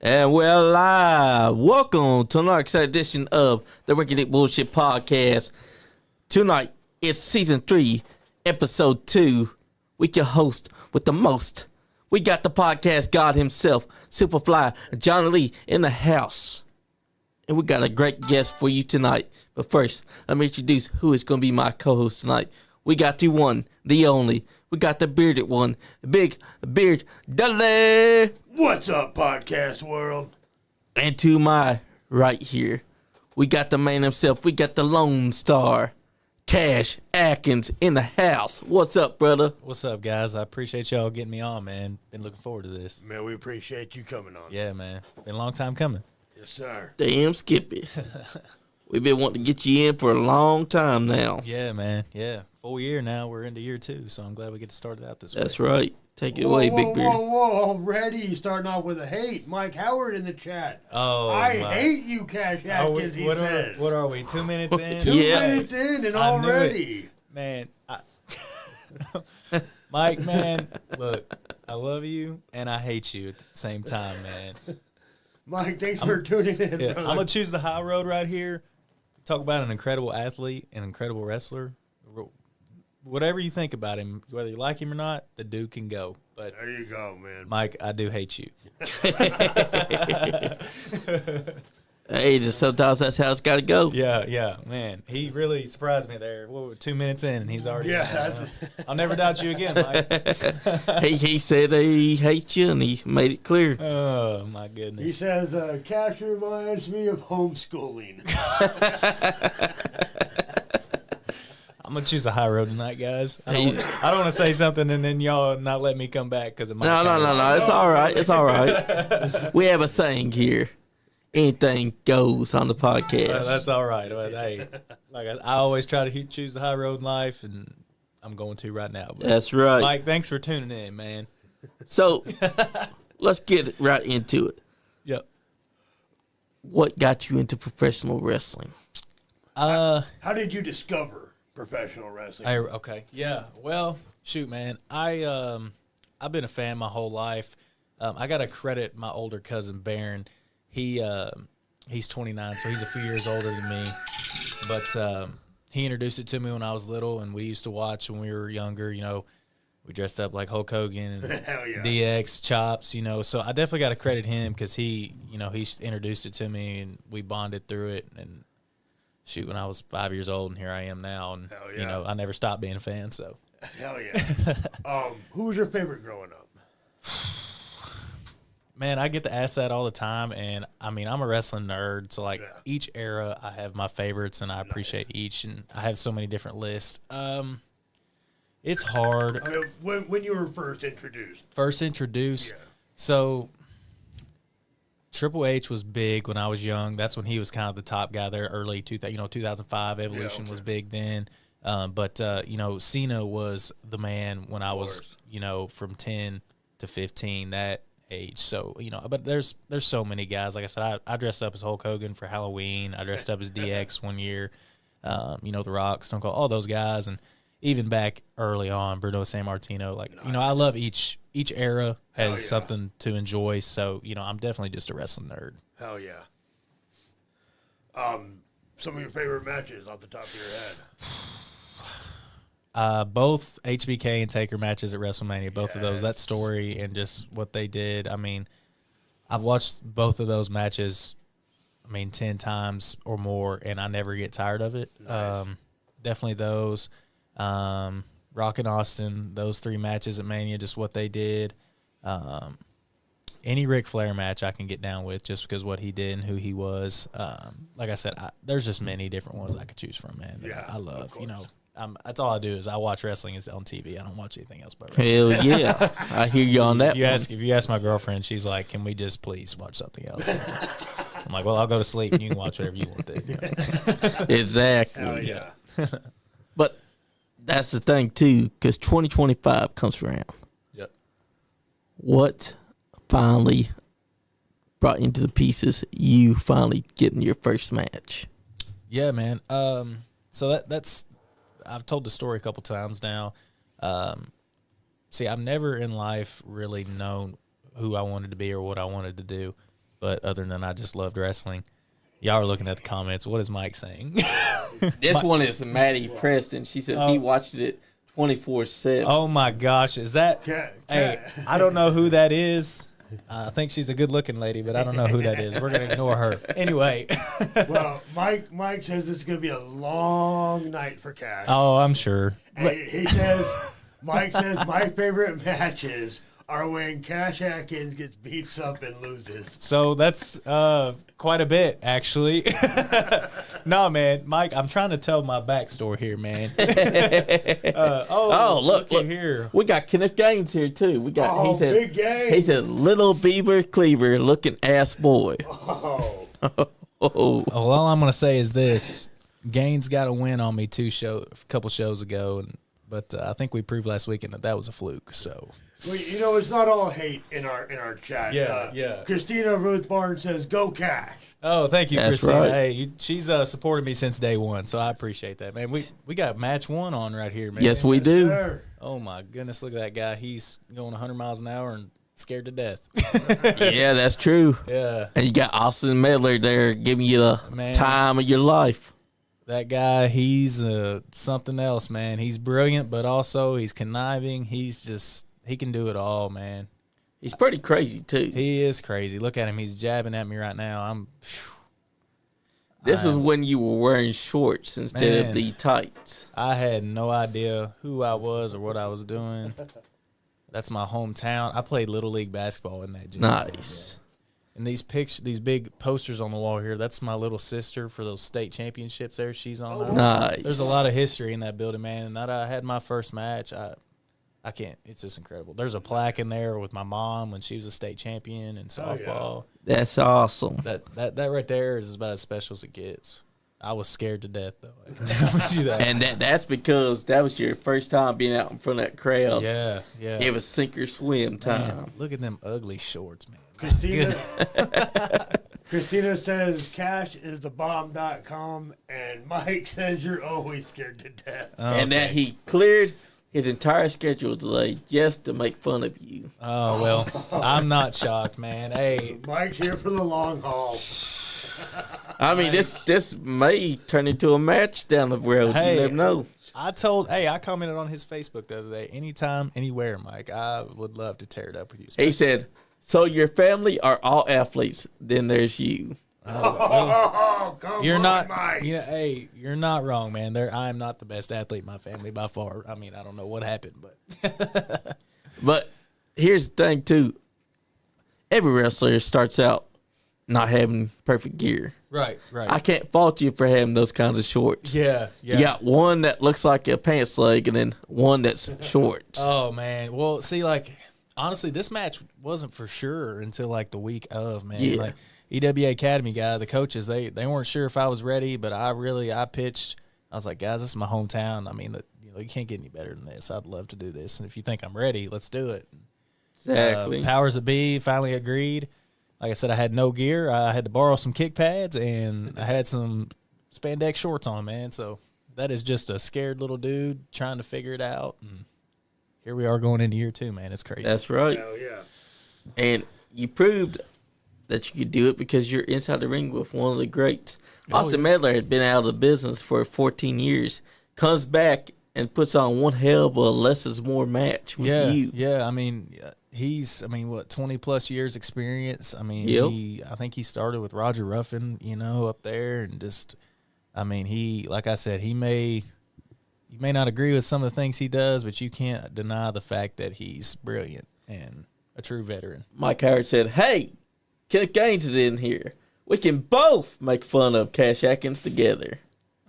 And we're live. Welcome to another exciting edition of the Ricky Dick Bullshit Podcast. Tonight, it's Season 3, Episode 2. We your host with the most. We got the podcast god himself, Superfly, and Johnny Lee in the house. And we got a great guest for you tonight. But first, let me introduce who is going to be my co-host tonight. We got the one, the only. We got the bearded one, Big Beard Dudley. What's up, podcast world? And to my right here, we got the man himself. We got the Lone Star, Cash Atkins in the house. What's up, brother? What's up, guys? I appreciate y'all getting me on, man. Been looking forward to this. Man, we appreciate you coming on. Yeah, man. Been a long time coming. Yes, sir. Damn, Skippy. We've been wanting to get you in for a long time now. Yeah, man. Yeah. Full year now. We're into year 2, so I'm glad we get to start it out this way. That's right. Take it away, Big Beard. Whoa, already starting off with a hate. Mike Howard in the chat. Oh, I hate you, Cash Atkins, he says. What are we, 2 minutes in? 2 minutes in and already. Man, Mike, man, look, I love you and I hate you at the same time, man. Mike, thanks for tuning in, Yeah, brother. I'm going to choose the high road right here. Talk about an incredible athlete, an incredible wrestler. Whatever you think about him, whether you like him or not, the dude can go. But There you go, man. Mike, I do hate you. Hey, just sometimes that's how it's got to go. Yeah, man. He really surprised me there. What, we're 2 minutes in, and he's already. Yeah. I'll never doubt you again, Mike. He said he hates you, and he made it clear. Oh my goodness. He says, Cash reminds me of homeschooling. I'm gonna choose the high road tonight, guys. I don't want to say something and then y'all not let me come back because it might. No. It's all right. It's all right. We have a saying here. Anything goes on the podcast. That's all right. But hey, like I always try to choose the high road in life, and I'm going to right now. But That's right. Mike, thanks for tuning in, man. So, let's get right into it. Yep. What got you into professional wrestling? How did you discover professional wrestling? Okay. Yeah. Well, shoot, man. I've been a fan my whole life. I got to credit my older cousin Baron. He's 29, so he's a few years older than me. But he introduced it to me when I was little, and we used to watch when we were younger. You know, we dressed up like Hulk Hogan and Hell yeah. DX, Chops. You know, so I definitely got to credit him because he introduced it to me, and we bonded through it. And shoot, when I was 5 years old, and here I am now, and Hell yeah. you know, I never stopped being a fan. So. Hell yeah. Who was your favorite growing up? Man, I get to ask that all the time, and I mean, I'm a wrestling nerd, so like each era, I have my favorites, and I appreciate each, and I have so many different lists. It's hard. I mean, when you were first introduced. Yeah. So Triple H was big when I was young. That's when he was kind of the top guy there. Early 2005 Evolution was big then. But Cena was the man when I was from 10 to 15. That age. So, but there's so many guys. Like I said, I dressed up as Hulk Hogan for Halloween. I dressed up as DX one year. The Rock, Stone Cold, all those guys. And even back early on, Bruno Sammartino. Like, I love each era has something to enjoy. So, I'm definitely just a wrestling nerd. Hell yeah. Some of your favorite matches off the top of your head? Both HBK and Taker matches at WrestleMania, both of those, that story and just what they did. I mean, I've watched both of those matches, 10 times or more, and I never get tired of it. Nice. Definitely those. Rock and Austin, those 3 matches at Mania, just what they did. Any Ric Flair match I can get down with just because what he did and who he was. Like I said, there's just many different ones I could choose from, man. Yeah, I love, that's all I do is I watch wrestling on TV. I don't watch anything else but wrestling. Hell yeah. I hear you on that. If you ask my girlfriend, she's like, can we just please watch something else? I'm like, well, I'll go to sleep and you can watch whatever you want to. Exactly. Hell yeah. But that's the thing, too, because 2025 comes around. Yep. What finally brought into the pieces you finally getting your first match? Yeah, man. So that's I've told the story a couple times now. See, I've never in life really known who I wanted to be or what I wanted to do. But other than that, I just loved wrestling. Y'all are looking at the comments. What is Mike saying? This one is Maddie Preston. She said he watches it 24/7. Oh my gosh, is that? Hey, I don't know who that is. I think she's a good-looking lady, but I don't know who that is. We're gonna ignore her anyway. Well, Mike says this is gonna be a long night for Cash. Oh, I'm sure. He says, Mike says my favorite matches are when Cash Atkins gets beats up and loses. So that's quite a bit, actually. No, man, Mike, I'm trying to tell my backstory here, man. Look here. We got Kenneth Gaines here too. We got he said Big Gaines. he said little Beaver Cleaver looking ass boy. Oh. Well, all I'm gonna say is this: Gaines got a win on me a couple shows ago, but I think we proved last weekend that was a fluke. So. Well, it's not all hate in our chat. Yeah. Christina Ruth Barnes says, "Go Cash." Oh, thank you, That's Christina. right. Hey, she's supported me since day one, so I appreciate that, man. We got match 1 on right here, man. Yes, we do. Sir. Oh my goodness, look at that guy. He's going 100 miles an hour and scared to death. Yeah, that's true. Yeah, And you got Austin Medler there giving you the Man. time of your life. that guy, he's something else, man. He's brilliant, but also he's conniving. He can do it all, man. He's pretty crazy too. He is crazy. Look at him. He's jabbing at me right now. This was when you were wearing shorts instead of Man. the tights. I had no idea who I was or what I was doing. That's my hometown. I played Little League basketball in that gym. Nice. And these big posters on the wall here, that's my little sister for those state championships there. She's on there. Nice. There's a lot of history in that building, man. And that I had my first match. I can't. It's just incredible. There's a plaque in there with my mom when she was a state champion in softball. That's awesome. That right there is about as special as it gets. I was scared to death, though. I can tell you that. And that's because that was your first time being out in front of that crowd. Yeah. It was sink or swim time. Man, look at them ugly shorts, man. Christina says Cash is the bomb.com, and Mike says you're always scared to death. And that he cleared his entire schedule today just to make fun of you. Oh, well, I'm not shocked, man. Hey, Mike's here for the long haul. I mean, this may turn into a match down the road. Hey. You never know. I commented on his Facebook the other day. Anytime, anywhere, Mike. I would love to tear it up with you. He said, so your family are all athletes, then there's you. Oh, come You're on, not, Mike. hey, you're not wrong, man. I am not the best athlete in my family by far. I mean, I don't know what happened, but But here's the thing, too. Every wrestler starts out not having perfect gear. right. I can't fault you for having those kinds of shorts. Yeah. You got one that looks like a pants leg and then one that's shorts. Oh man. Well, see, like honestly, this match wasn't for sure until like the week of, man. Yeah. Like EWA Academy guy, the coaches, they weren't sure if I was ready, but I pitched. I was like, guys, this is my hometown. I mean, you can't get any better than this. I'd love to do this, and if you think I'm ready, let's do it. Exactly. Powers that be finally agreed. Like I said, I had no gear. I had to borrow some kick pads, and I had some spandex shorts on, man. So that is just a scared little dude trying to figure it out. And here we are going into year 2, man. It's crazy. That's right. Hell yeah. And you proved that you could do it because you're inside the ring with one of the greats. Austin Medler had been out of the business for 14 years, comes back and puts on one hell of a less is more match with you. Yeah, I mean, he's, 20 plus years experience. I mean, Yep. I think he started with Roger Ruffin, up there, and just, like I said, you may not agree with some of the things he does, but you can't deny the fact that he's brilliant and a true veteran. Mike Howard said, hey, Kenneth Gaines is in here. We can both make fun of Cash Atkins together.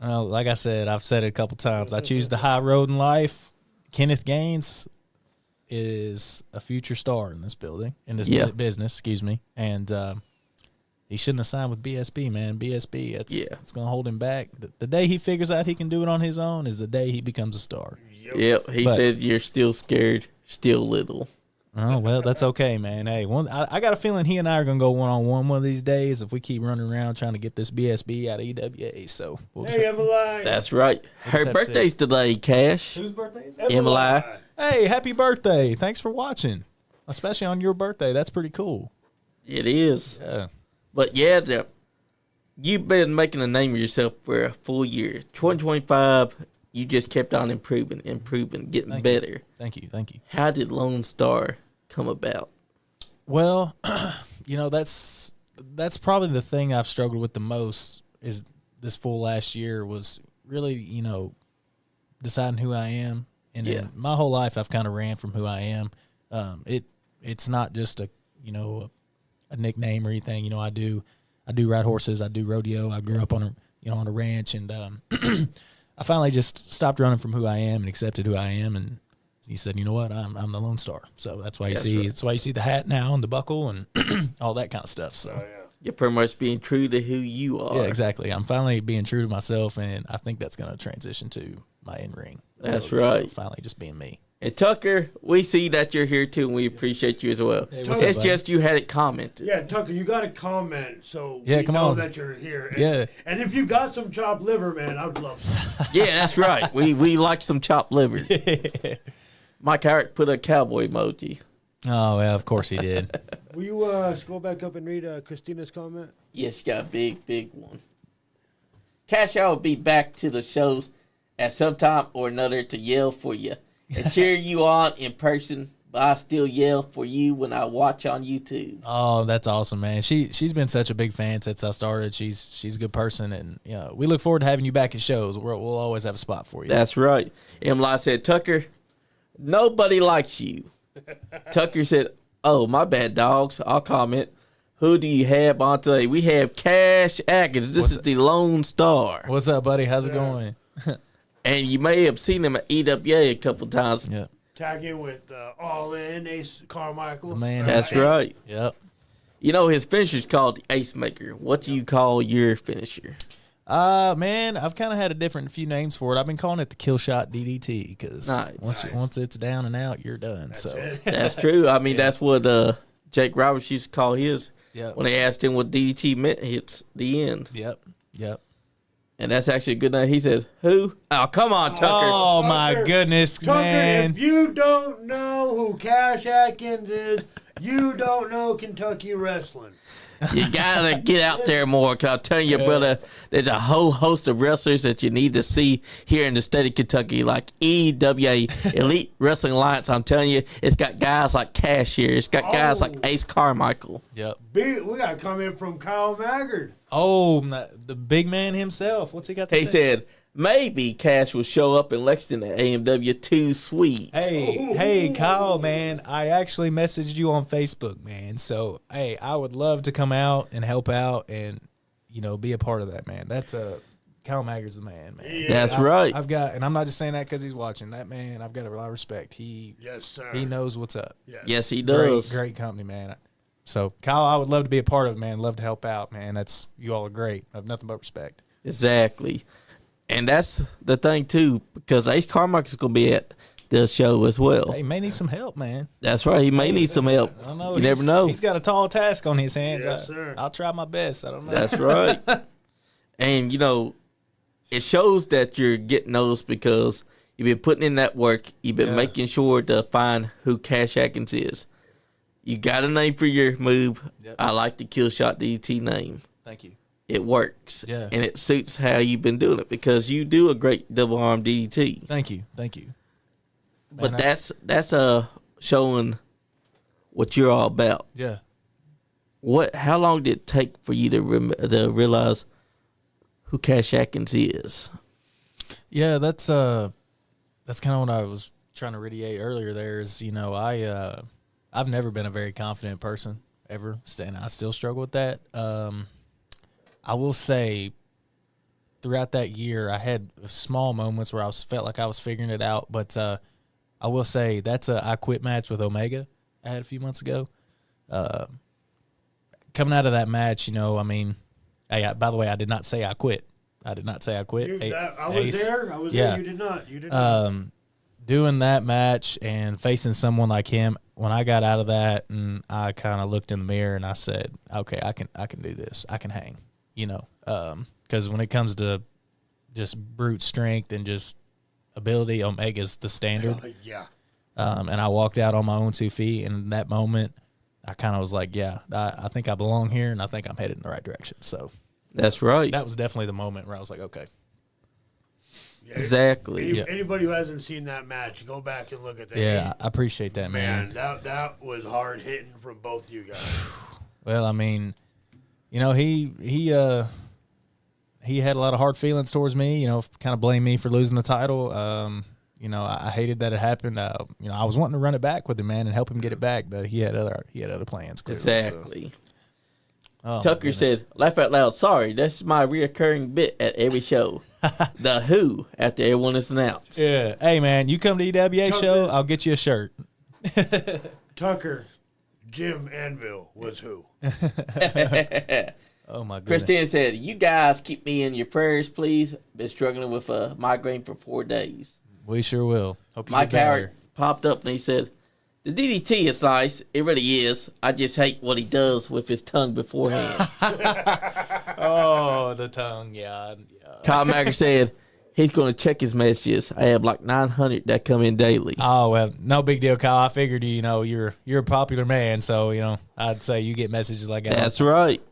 Like I said, I've said it a couple times. I choose the high road in life. Kenneth Gaines is a future star in this business, excuse me. And he shouldn't have signed with BSB, man. BSB, it's going to hold him back. The day he figures out he can do it on his own is the day he becomes a star. Yep. He said you're still scared, still little. Oh, well, that's okay, man. Hey, I got a feeling he and I are going to go one-on-one one of these days if we keep running around trying to get this BSB out of EWA. So Hey, Emily. That's right. Her have birthday's today, Cash. Whose birthday is Emily. Hey, happy birthday. Thanks for watching, especially on your birthday. That's pretty cool. It is. Yeah. But yeah, you've been making a name of yourself for a full year. 2025, you just kept on improving, getting better. Thank you. How did Lone Star come about? Well, that's probably the thing I've struggled with the most is this full last year was really, deciding who I am. And then my whole life I've kind of ran from who I am. It's not just a nickname or anything. I do ride horses. I do rodeo. I grew up on a ranch, and I finally just stopped running from who I am and accepted who I am. And he said, you know what, I'm the Lone Star. So that's why that's why you see the hat now and the buckle and all that kind of stuff. So you're pretty much being true to who you are. Yeah, exactly. I'm finally being true to myself, and I think that's going to transition to my in-ring. That's right. So finally just being me. And Tucker, we see that you're here too, and we appreciate you as well. Hey, it's just you had it commented. Yeah, Tucker, you got to comment so we know on. that you're here. And, and if you got some chopped liver, man, I would love some. Yeah, that's right. We like some chopped liver. Mike Harrick put a cowboy emoji. Oh, yeah, of course he did. Will you scroll back up and read Christina's comment? Yes, you got a big one. Cash, I will be back to the shows at some time or another to yell for you and cheer you on in person, but I still yell for you when I watch on YouTube. Oh, that's awesome, man. She's been such a big fan since I started. She's a good person, and we look forward to having you back at shows. We'll always have a spot for you. That's right. Emily said, Tucker, nobody likes you. Tucker said, oh, my bad, dogs. I'll comment. Who do you have on today? We have Cash Atkins. This is the Lone Star. What's up, buddy? How's it going? And you may have seen him at EWA a couple times. Yeah. Tagging with All In, Ace Carmichael. The man. That's right. Yep. His finisher's called the Ace Maker. What do you call your finisher? Man, I've kind of had a few names for it. I've been calling it the kill shot DDT because once it's down and out, you're done. That's true. I mean, that's what Jake Roberts used to call his. Yep. When they asked him what DDT meant, it's the end. Yep. And that's actually a good name. He said, who? Oh, come on, Tucker. Oh, my goodness, Tucker, man. if you don't know who Cash Atkins is, you don't know Kentucky wrestling. You got to get out there more. Because I'm telling you, brother, there's a whole host of wrestlers that you need to see here in the state of Kentucky, like EWA, Elite Wrestling Alliance. I'm telling you, it's got guys like Cash here. It's got guys like Ace Carmichael. Yep. We got a comment from Kyle Maggard. Oh, the big man himself. What's he got to say? He said, maybe Cash will show up in Lexington at AMW 2 Sweet. Hey, Kyle, man, I actually messaged you on Facebook, man. So, hey, I would love to come out and help out and, be a part of that, man. That's Kyle Maggard's the man. Yeah. That's right. I've got, and I'm not just saying that because he's watching. That man, I've got a lot of respect. Yes, sir. He knows what's up. Yes, he does. Great company, man. So, Kyle, I would love to be a part of it, man. Love to help out, man. You all are great. I have nothing but respect. Exactly. And that's the thing, too, because Ace Carmichael's going to be at the show as well. Hey, he may need some help, man. That's right. He may need some help. I don't know. You never know. He's got a tall task on his hands. Yes, sir. I'll try my best. I don't know. That's right. And, it shows that you're getting those because you've been putting in that work. You've been making sure to find who Cash Atkins is. You got a name for your move. Yep. I like the kill shot DDT name. Thank you. It works. Yeah. And it suits how you've been doing it because you do a great double arm DDT. Thank you. But that's showing what you're all about. Yeah. How long did it take for you to realize who Cash Atkins is? Yeah, that's kind of what I was trying to radiate earlier. There is, I've never been a very confident person ever, and I still struggle with that. I will say, throughout that year, I had small moments where felt like I was figuring it out. But I will say that's a I Quit match with Omega I had a few months ago. Coming out of that match, by the way, I did not say I quit. I did not say I quit. I was there. You did not. You did not. Doing that match and facing someone like him, when I got out of that, and I kind of looked in the mirror and I said, "Okay, I can do this. I can hang." Because when it comes to just brute strength and just ability, Omega's the standard. Yeah. And I walked out on my own 2 feet, and in that moment, I kind of was like, yeah, I think I belong here, and I think I'm headed in the right direction. So That's right. that was definitely the moment where I was like, okay. Yeah, Exactly. Anybody who hasn't seen that match, go back and look at that. Yeah, I appreciate that, man. That was hard hitting from both you guys. Well, I mean, you know, he had a lot of hard feelings towards me. You know, kind of blamed me for losing the title. You know, I hated that it happened. You know, I was wanting to run it back with him, man, and help him get it back, but he had other plans. Clearly, Exactly. So. Oh, Tucker said, laugh out loud. Sorry, that's my reoccurring bit at every show. The Who, after everyone is announced. Yeah. Hey, man, you come to EWA Tucker. show, I'll get you a shirt. Tucker, Jim Anvil was who? Oh, my goodness. Christine said, you guys keep me in your prayers, please. Been struggling with a migraine for 4 days. We sure will. Hope you Mike get Howard better. popped up and he said, the DDT is nice. It really is. I just hate what he does with his tongue beforehand. Oh, the tongue, yeah. Kyle Macker said, he's going to check his messages. I have like 900 that come in daily. Oh, well, no big deal, Kyle. I figured, you know, you're a popular man, so, you know, I'd say you get messages like that. That's right.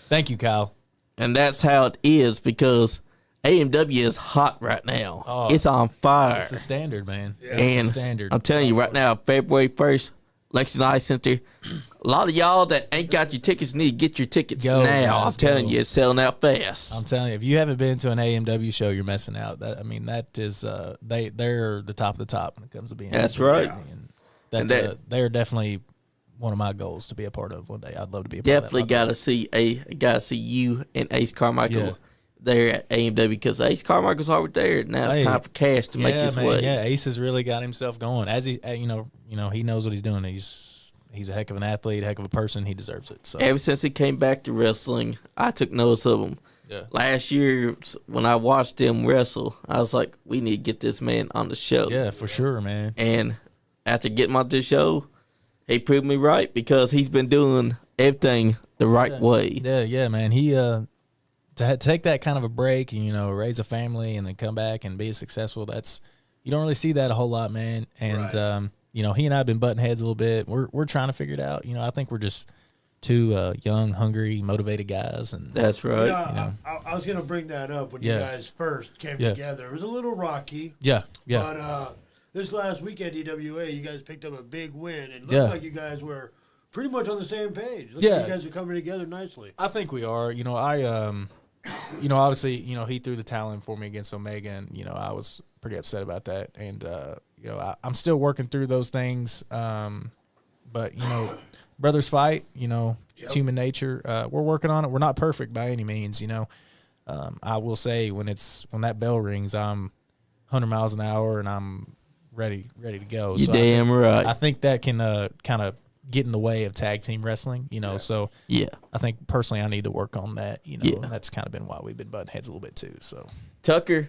Thank you, Kyle. And that's how it is because AMW is hot right now. Oh, it's on fire. It's the standard, man. Yeah. It's And the standard. I'm telling you right now, February 1st, Lexington Ice Center, a lot of y'all that ain't got your tickets need to get your tickets Go, now. guys, I'm telling go. you, it's selling out fast. I'm telling you, if you haven't been to an AMW show, you're missing out. That is, they're the top of the top when it comes to being. That's AMW. right. And And they're definitely one of my goals to be a part of one day. I'd love to be a part Definitely of that. gotta see you and Ace Carmichael Yeah. there at AMW because Ace Carmichael's already there. Now it's Hey, time for Cash to make his man, way. Yeah, Ace has really got himself going. As he, you know, he knows what he's doing. He's a heck of an athlete, a heck of a person. He deserves it. So Ever since he came back to wrestling, I took notice of him. yeah. Last year, when I watched him wrestle, I was like, we need to get this man on the show. Yeah, for sure, man. And after getting him on the show, he proved me right because he's been doing everything the right way. Yeah, man. He to take that kind of a break and, you know, raise a family and then come back and be successful. That's, you don't really see that a whole lot, man. And Right. you know, he and I have been butting heads a little bit. We're trying to figure it out. You know, I think we're just two young, hungry, motivated guys. And That's right. Yeah, you know. I was going to bring that up when Yeah. you guys first came Yeah. together. It was a little rocky. yeah. But this last week at EWA, you guys picked up a big win. And it looked Yeah. like you guys were pretty much on the same page. Looked Yeah. like you guys are coming together nicely. I think we are. You know, you know, obviously, you know, he threw the towel in for me against Omega, and you know, I was pretty upset about that. And you know, I'm still working through those things. But you know, brothers fight. You know, it's human nature. We're working on it. We're not perfect by any means. You know, I will say when that bell rings, I'm 100 miles an hour and I'm ready to go. You So damn right. I think that can kind of get in the way of tag team wrestling. You know, so. Yeah. I think personally I need to work on that, you know, Yeah. and that's kind of been why we've been butting heads a little bit too. So Tucker,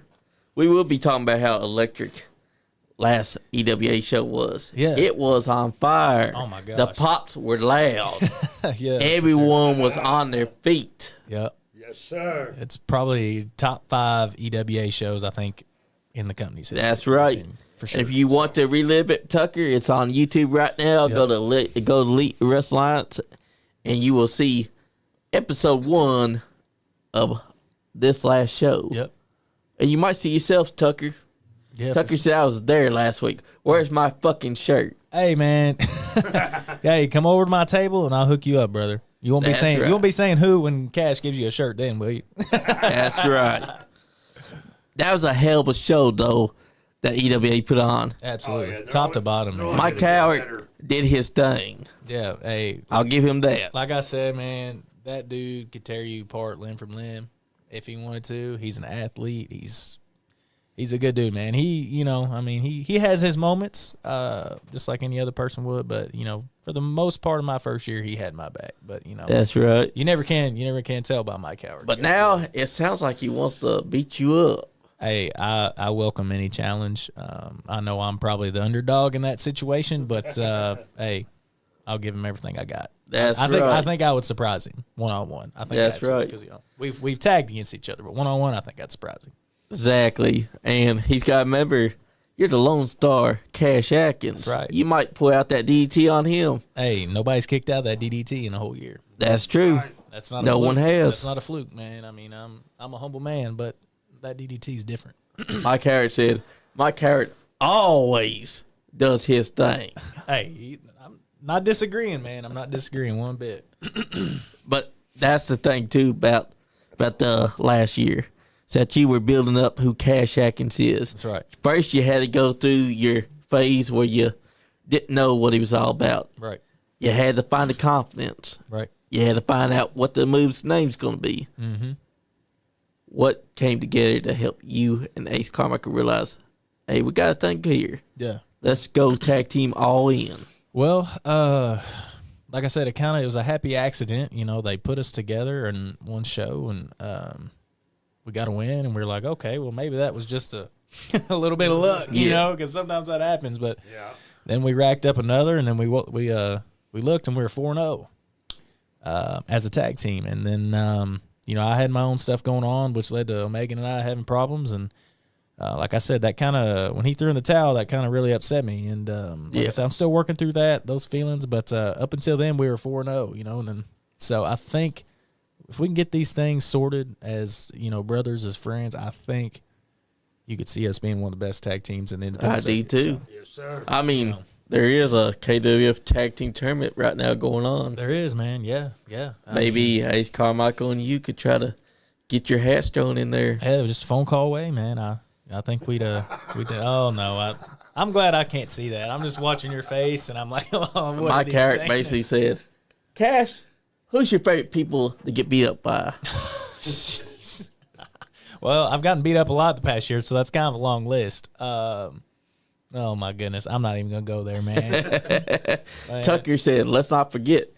we will be talking about how electric last EWA show was. Yeah. It was on fire. Oh, my The gosh. pops were loud. yeah, Everyone was on their feet. yeah, Yes, sir. it's probably top 5 EWA shows I think in the company's history. That's right. I mean, for sure. If you want to relive it, Tucker, it's on YouTube right now. Yep. Go to Elite Wrestling Alliance, and you will see episode 1 of this last show. Yep. And you might see yourself, Tucker. Yeah. Tucker said I was there last week. Where's my fucking shirt? Hey man, hey, come over to my table and I'll hook you up, brother. You won't That's be saying right. you won't be saying who when Cash gives you a shirt, then will you? That's right. That was a hell of a show, though, that EWA put on. Absolutely, they're top to always- bottom, they're man. always- Mike get Howard better. did his thing. Yeah, hey, I'll give him that. like I said, man, that dude could tear you apart limb from limb if he wanted to. He's an athlete. He's a good dude, man. He, you know, I mean, he has his moments, just like any other person would. But you know, for the most part of my first year, he had my back. But you know, That's right. you never can tell by Mike Howard. But You gotta now it sounds like he wants to beat you up. Hey, I welcome any challenge. I know I'm probably the underdog in that situation, but hey, I'll give him everything I got. That's I think right. I think I would surprise him 1-on-1. I think That's right. because you know we've tagged against each other, but 1-on-1 I think that's surprising. Exactly. And he's got to remember, you're the Lone Star Cash Atkins. That's right. You might pull out that DDT on him. Hey, nobody's kicked out that DDT in a whole year. That's true. Right. That's not. No a fluke. one has. That's not a fluke, man. I mean, I'm a humble man, but that DDT is different. Mike Carrot said, Mike Carrot always does his thing. Hey, I'm not disagreeing, man. I'm not disagreeing one bit. But that's the thing, too, about the last year. Is that you were building up who Cash Atkins is. That's right. First, you had to go through your phase where you didn't know what he was all about. Right. You had to find the confidence. Right. You had to find out what the move's name's going to be. Mm-hmm. What came together to help you and Ace Carmichael realize, hey, we got a thing here. Yeah. Let's go tag team all in. Well, like I said, it was a happy accident. You know, they put us together in one show, and we got a win, and we were like, okay, well, maybe that was just a little bit of luck, you know, because sometimes that happens. But then we racked up another, and then we looked, and we were 4-0 as a tag team. And then, you know, I had my own stuff going on, which led to Omega and I having problems. And like I said, that kind of, when he threw in the towel, that kind of really upset me. And like I said, I'm still working through those feelings. But up until then, we were 4-0, you know. And then, so I think if we can get these things sorted as, you know, brothers, as friends, I think you could see us being one of the best tag teams in the independent I do circuit, too. so. Yes, sir. I mean, there is a KWF tag team tournament right now going on. There is, man. Yeah. Maybe Ace Carmichael and you could try to get your hats thrown in there. Hey, just a phone call away, man. I think we'd oh no, I'm glad I can't see that. I'm just watching your face, and I'm like, oh, what My did he character say? basically said, Cash, who's your favorite people to get beat up by? Well, I've gotten beat up a lot the past year, so that's kind of a long list. Oh my goodness, I'm not even gonna go there, man. Tucker said, let's not forget,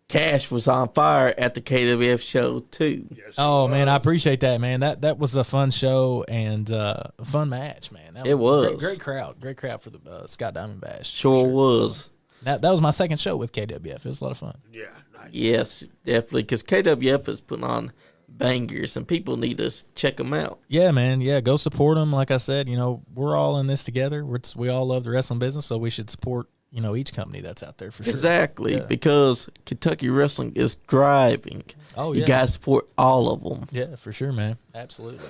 Cash was on fire at the KWF show too. Yes, Oh he man, was. I appreciate that, man. That was a fun show and a fun match, man. That It was. great crowd for the Scott Diamond Bash. for Sure was. So, that was my second show with KWF. It was a lot of fun. Yeah, nice. Yes, definitely, because KWF is putting on bangers, and people need to check them out. Yeah, man. Yeah, go support them. Like I said, you know, we're all in this together. We all love the wrestling business, so we should support, you know, each company that's out there for sure. Exactly, Yeah. because Kentucky wrestling is thriving. Oh, You yeah. guys support all of them. Yeah, for sure, man. Absolutely.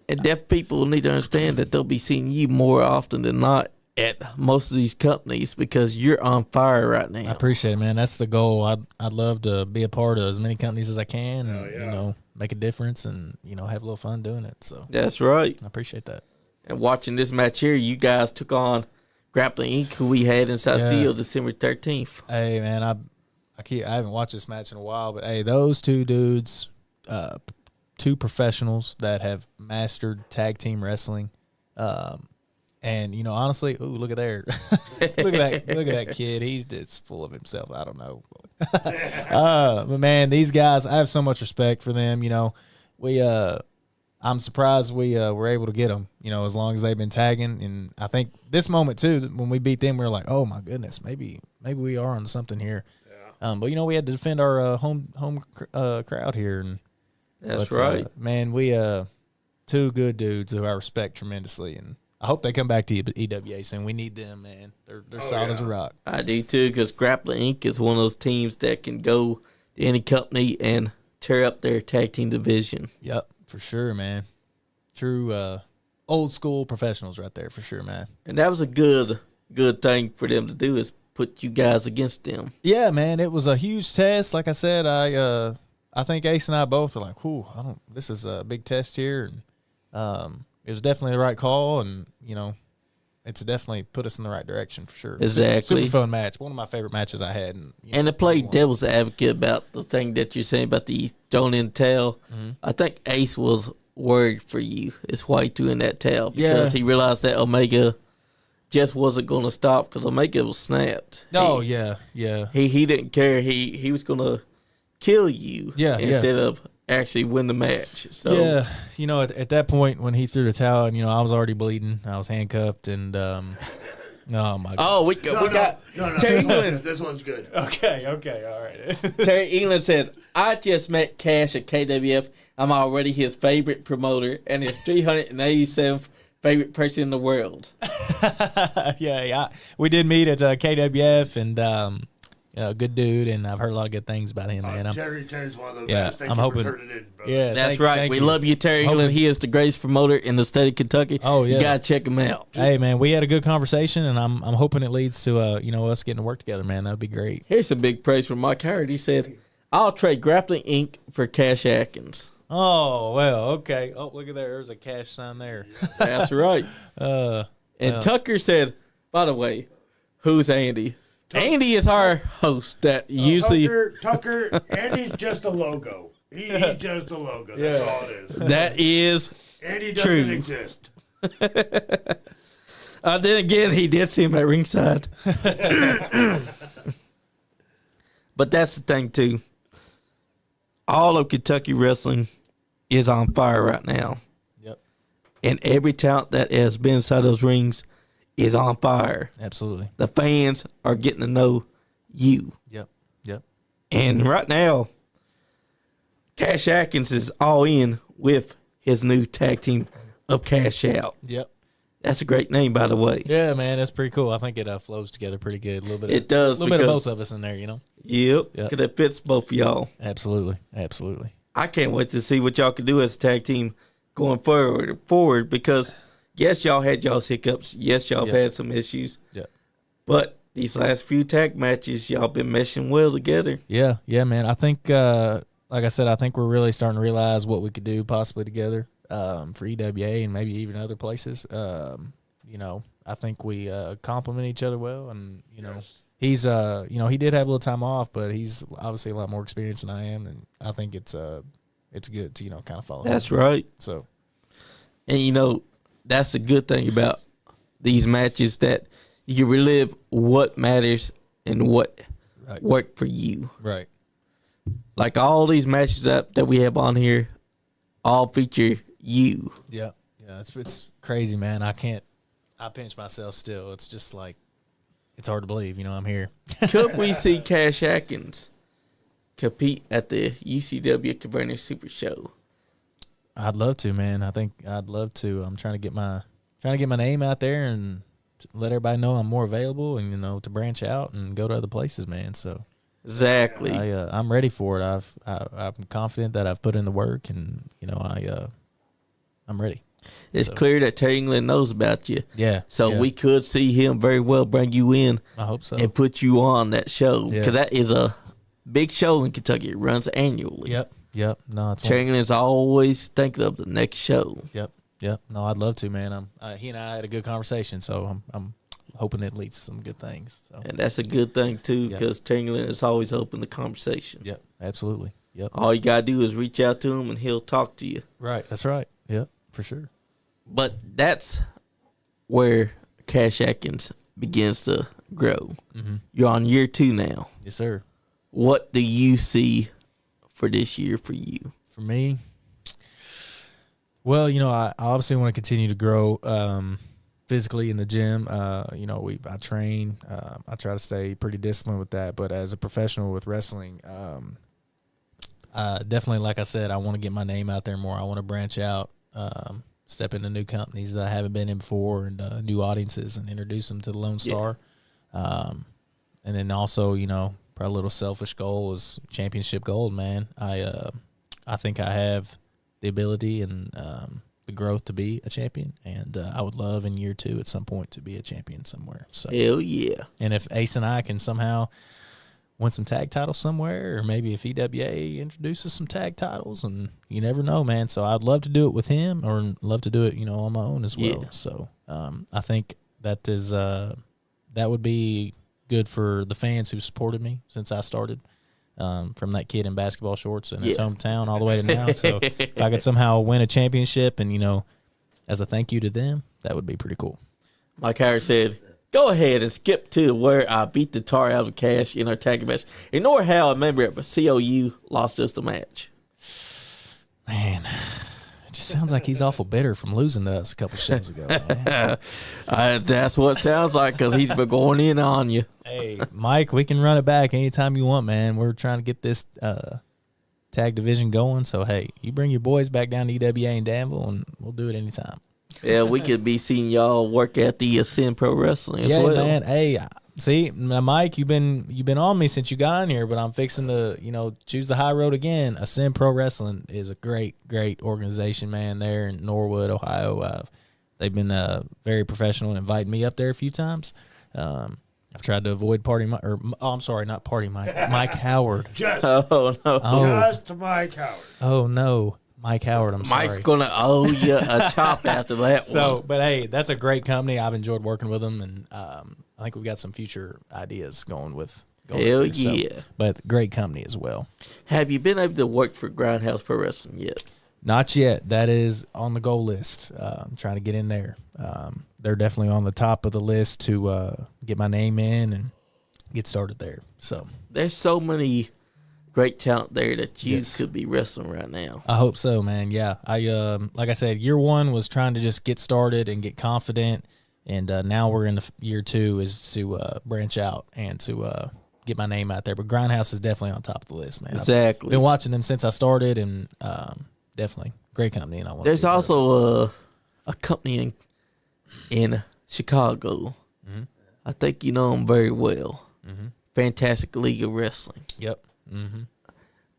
And deaf people need to understand that they'll be seeing you more often than not at most of these companies because you're on fire right now. I appreciate it, man. That's the goal. I'd love to be a part of as many companies as I can and, yeah. you know, make a difference and, you know, have a little fun doing it. So That's right. I appreciate that. And watching this match here, you guys took on Grappling Inc., who we had inside Yeah. Steel December 13th. Hey, man, I haven't watched this match in a while, but hey, those two dudes, two professionals that have mastered tag team wrestling. And you know, honestly, ooh, look at there, look at that kid. He's just full of himself. I don't know, but man, these guys, I have so much respect for them. You know, I'm surprised we were able to get them. You know, as long as they've been tagging, and I think this moment too, when we beat them, we were like, oh my goodness, maybe we are on something here. Yeah. But you know, we had to defend our home crowd here, and That's right. man. We two good dudes who I respect tremendously, and I hope they come back to EWA soon. We need them, man. They're solid as a rock. I do too, because Grappling Inc. is one of those teams that can go to any company and tear up their tag team division. Yep, for sure, man. True old school professionals right there, for sure, man. And that was a good thing for them to do, is put you guys against them. Yeah, man, it was a huge test. Like I said, I think Ace and I both were like, "Whew, this is a big test here," and it was definitely the right call, and you know, it's definitely put us in the right direction for sure. Exactly. Super fun match. One of my favorite matches I had. And, you And know, to play won. devil's advocate about the thing that you're saying about the thrown in towel, I think Ace was worried for you. It's why he threw in that towel, because he realized that Omega just wasn't going to stop, because Omega was snapped. Oh he, yeah. he didn't care. He was going to kill you instead of actually win the match. So Yeah, you know, at that point when he threw the towel, and you know, I was already bleeding. I was handcuffed, and oh my god. Oh, we got No, Terry England. this one's good. Okay, all right. Terry England said, I just met Cash at KWF. I'm already his favorite promoter, and his 387th favorite person in the world. Yeah. We did meet at KWF, and good dude, and I've heard a lot of good things about him, man. Terry's one of the Yeah, best. Thank I'm you hoping- for turning in, brother. Yeah, That's right. We love you, Terry England. He is the greatest promoter in the state of Kentucky. Oh, yeah. You got to check him out. Hey, man, we had a good conversation, and I'm hoping it leads to us getting to work together, man. That'd be great. Here's a big praise from Mike Howard. He said, I'll trade Grappling Inc. for Cash Atkins. Oh, well, okay. Oh, look at there. There's a cash sign there. That's right. And Tucker said, by the way, who's Andy? Andy is our host that usually... Tucker, Andy's just a logo. He's just a logo. That's all it is. That is Andy doesn't true. exist. Then again, he did see him at ringside. But that's the thing, too. All of Kentucky wrestling is on fire right now. Yep. And every talent that has been inside those rings is on fire. Absolutely. The fans are getting to know you. Yep. And right now, Cash Atkins is all in with his new tag team of Cash Out. Yep. That's a great name, by the way. Yeah, man, that's pretty cool. I think it flows together pretty good. A little bit. It does, A little bit of because- both of us in there, you know. Yep, because it fits both of y'all. Absolutely. I can't wait to see what y'all can do as a tag team going forward because, yes, y'all had y'all's hiccups. Yes, y'all have had some issues. Yeah. But these last few tag matches, y'all been meshing well together. Yeah, man. I think, like I said, I think we're really starting to realize what we could do possibly together for EWA and maybe even other places. I think we complement each other well, and he's he did have a little time off, but he's obviously a lot more experienced than I am, and I think it's good to kind of follow. That's him. right. So, and that's the good thing about these matches, that you can relive what matters and what worked for you. right. Like all these matches that we have on here, all feature you. Yeah. It's crazy, man. I pinch myself still. It's just like, it's hard to believe, I'm here. Could we see Cash Atkins compete at the UCW Converter Super Show? I'd love to, man. I think I'd love to. I'm trying to get my name out there and let everybody know I'm more available, and to branch out and go to other places, man. So Exactly. I'm ready for it. I'm confident that I've put in the work, and I'm ready. It's clear that Terry England knows about you. Yeah. So we could see him very well bring you in. I hope so. And put you on that show. Yeah. Because that is a big show in Kentucky. It runs annually. Yep. No, it's Terry England is always thinking of the next show. Yep. No, I'd love to, man. He and I had a good conversation, so I'm hoping it leads to some good things. So. And that's a good thing, too, because Terry England is always open to conversation. Yep. Absolutely. Yep. All you got to do is reach out to him, and he'll talk to you. Right. That's right. Yep. For sure. But that's where Cash Atkins begins to grow. Mm-hmm. You're on year 2 now. Yes, sir. What do you see for this year for you? For me, well, I obviously want to continue to grow physically in the gym. I train. I try to stay pretty disciplined with that. But as a professional with wrestling, definitely, like I said, I want to get my name out there more. I want to branch out. Step into new companies that I haven't been in before, and new audiences, and introduce them to the Lone Star. And then also, probably a little selfish goal is championship gold, man. I think I have the ability and the growth to be a champion, and I would love in year 2 at some point to be a champion somewhere. So Hell yeah. And if Ace and I can somehow win some tag titles somewhere, or maybe if EWA introduces some tag titles, and you never know, man. So I'd love to do it with him, or love to do it, on my own as well. Yeah. So I think that is that would be good for the fans who supported me since I started, from that kid in basketball shorts in his hometown all the way to now. So if I could somehow win a championship, and as a thank you to them, that would be pretty cool. Mike Howard said, go ahead and skip to where I beat the tar out of Cash in our tag match. Ignore how a member of COU lost us the match. Man, it just sounds like he's awful bitter from losing to us a couple shows ago. That's what it sounds like, because he's been going in on you. Hey, Mike, we can run it back anytime you want, man. We're trying to get this tag division going. So, hey, you bring your boys back down to EWA and Danville, and we'll do it anytime. Yeah, we could be seeing y'all work at the Ascend Pro Wrestling as Yeah, well. man. Hey, see, now, Mike, you've been on me since you got on here, but I'm fixing to, choose the high road again. Ascend Pro Wrestling is a great organization, man. There in Norwood, Ohio. They've been very professional and invited me up there a few times. I've tried to avoid not Party Mike, Mike Howard. Oh no! Just Mike Howard. Oh no, Mike Howard. I'm sorry. Mike's gonna owe you a chop after that one. But hey, that's a great company. I've enjoyed working with them, and I think we've got some future ideas going with. Hell yeah! But great company as well. Have you been able to work for Grindhouse Pro Wrestling yet? Not yet. That is on the goal list. I'm trying to get in there. They're definitely on the top of the list to get my name in and get started there. So there's so many great talent there that you could be wrestling right now. I hope so, man. Yeah, like I said, year one was trying to just get started and get confident, and now we're in the year two is to branch out and to get my name out there. But Grindhouse is definitely on top of the list, man. Exactly. I've been watching them since I started, and definitely great company. And I want. There's also a company in Chicago. Mm-hmm. I think you know them very well. Mm-hmm. Fantastic League of Wrestling. Yep. Mm-hmm.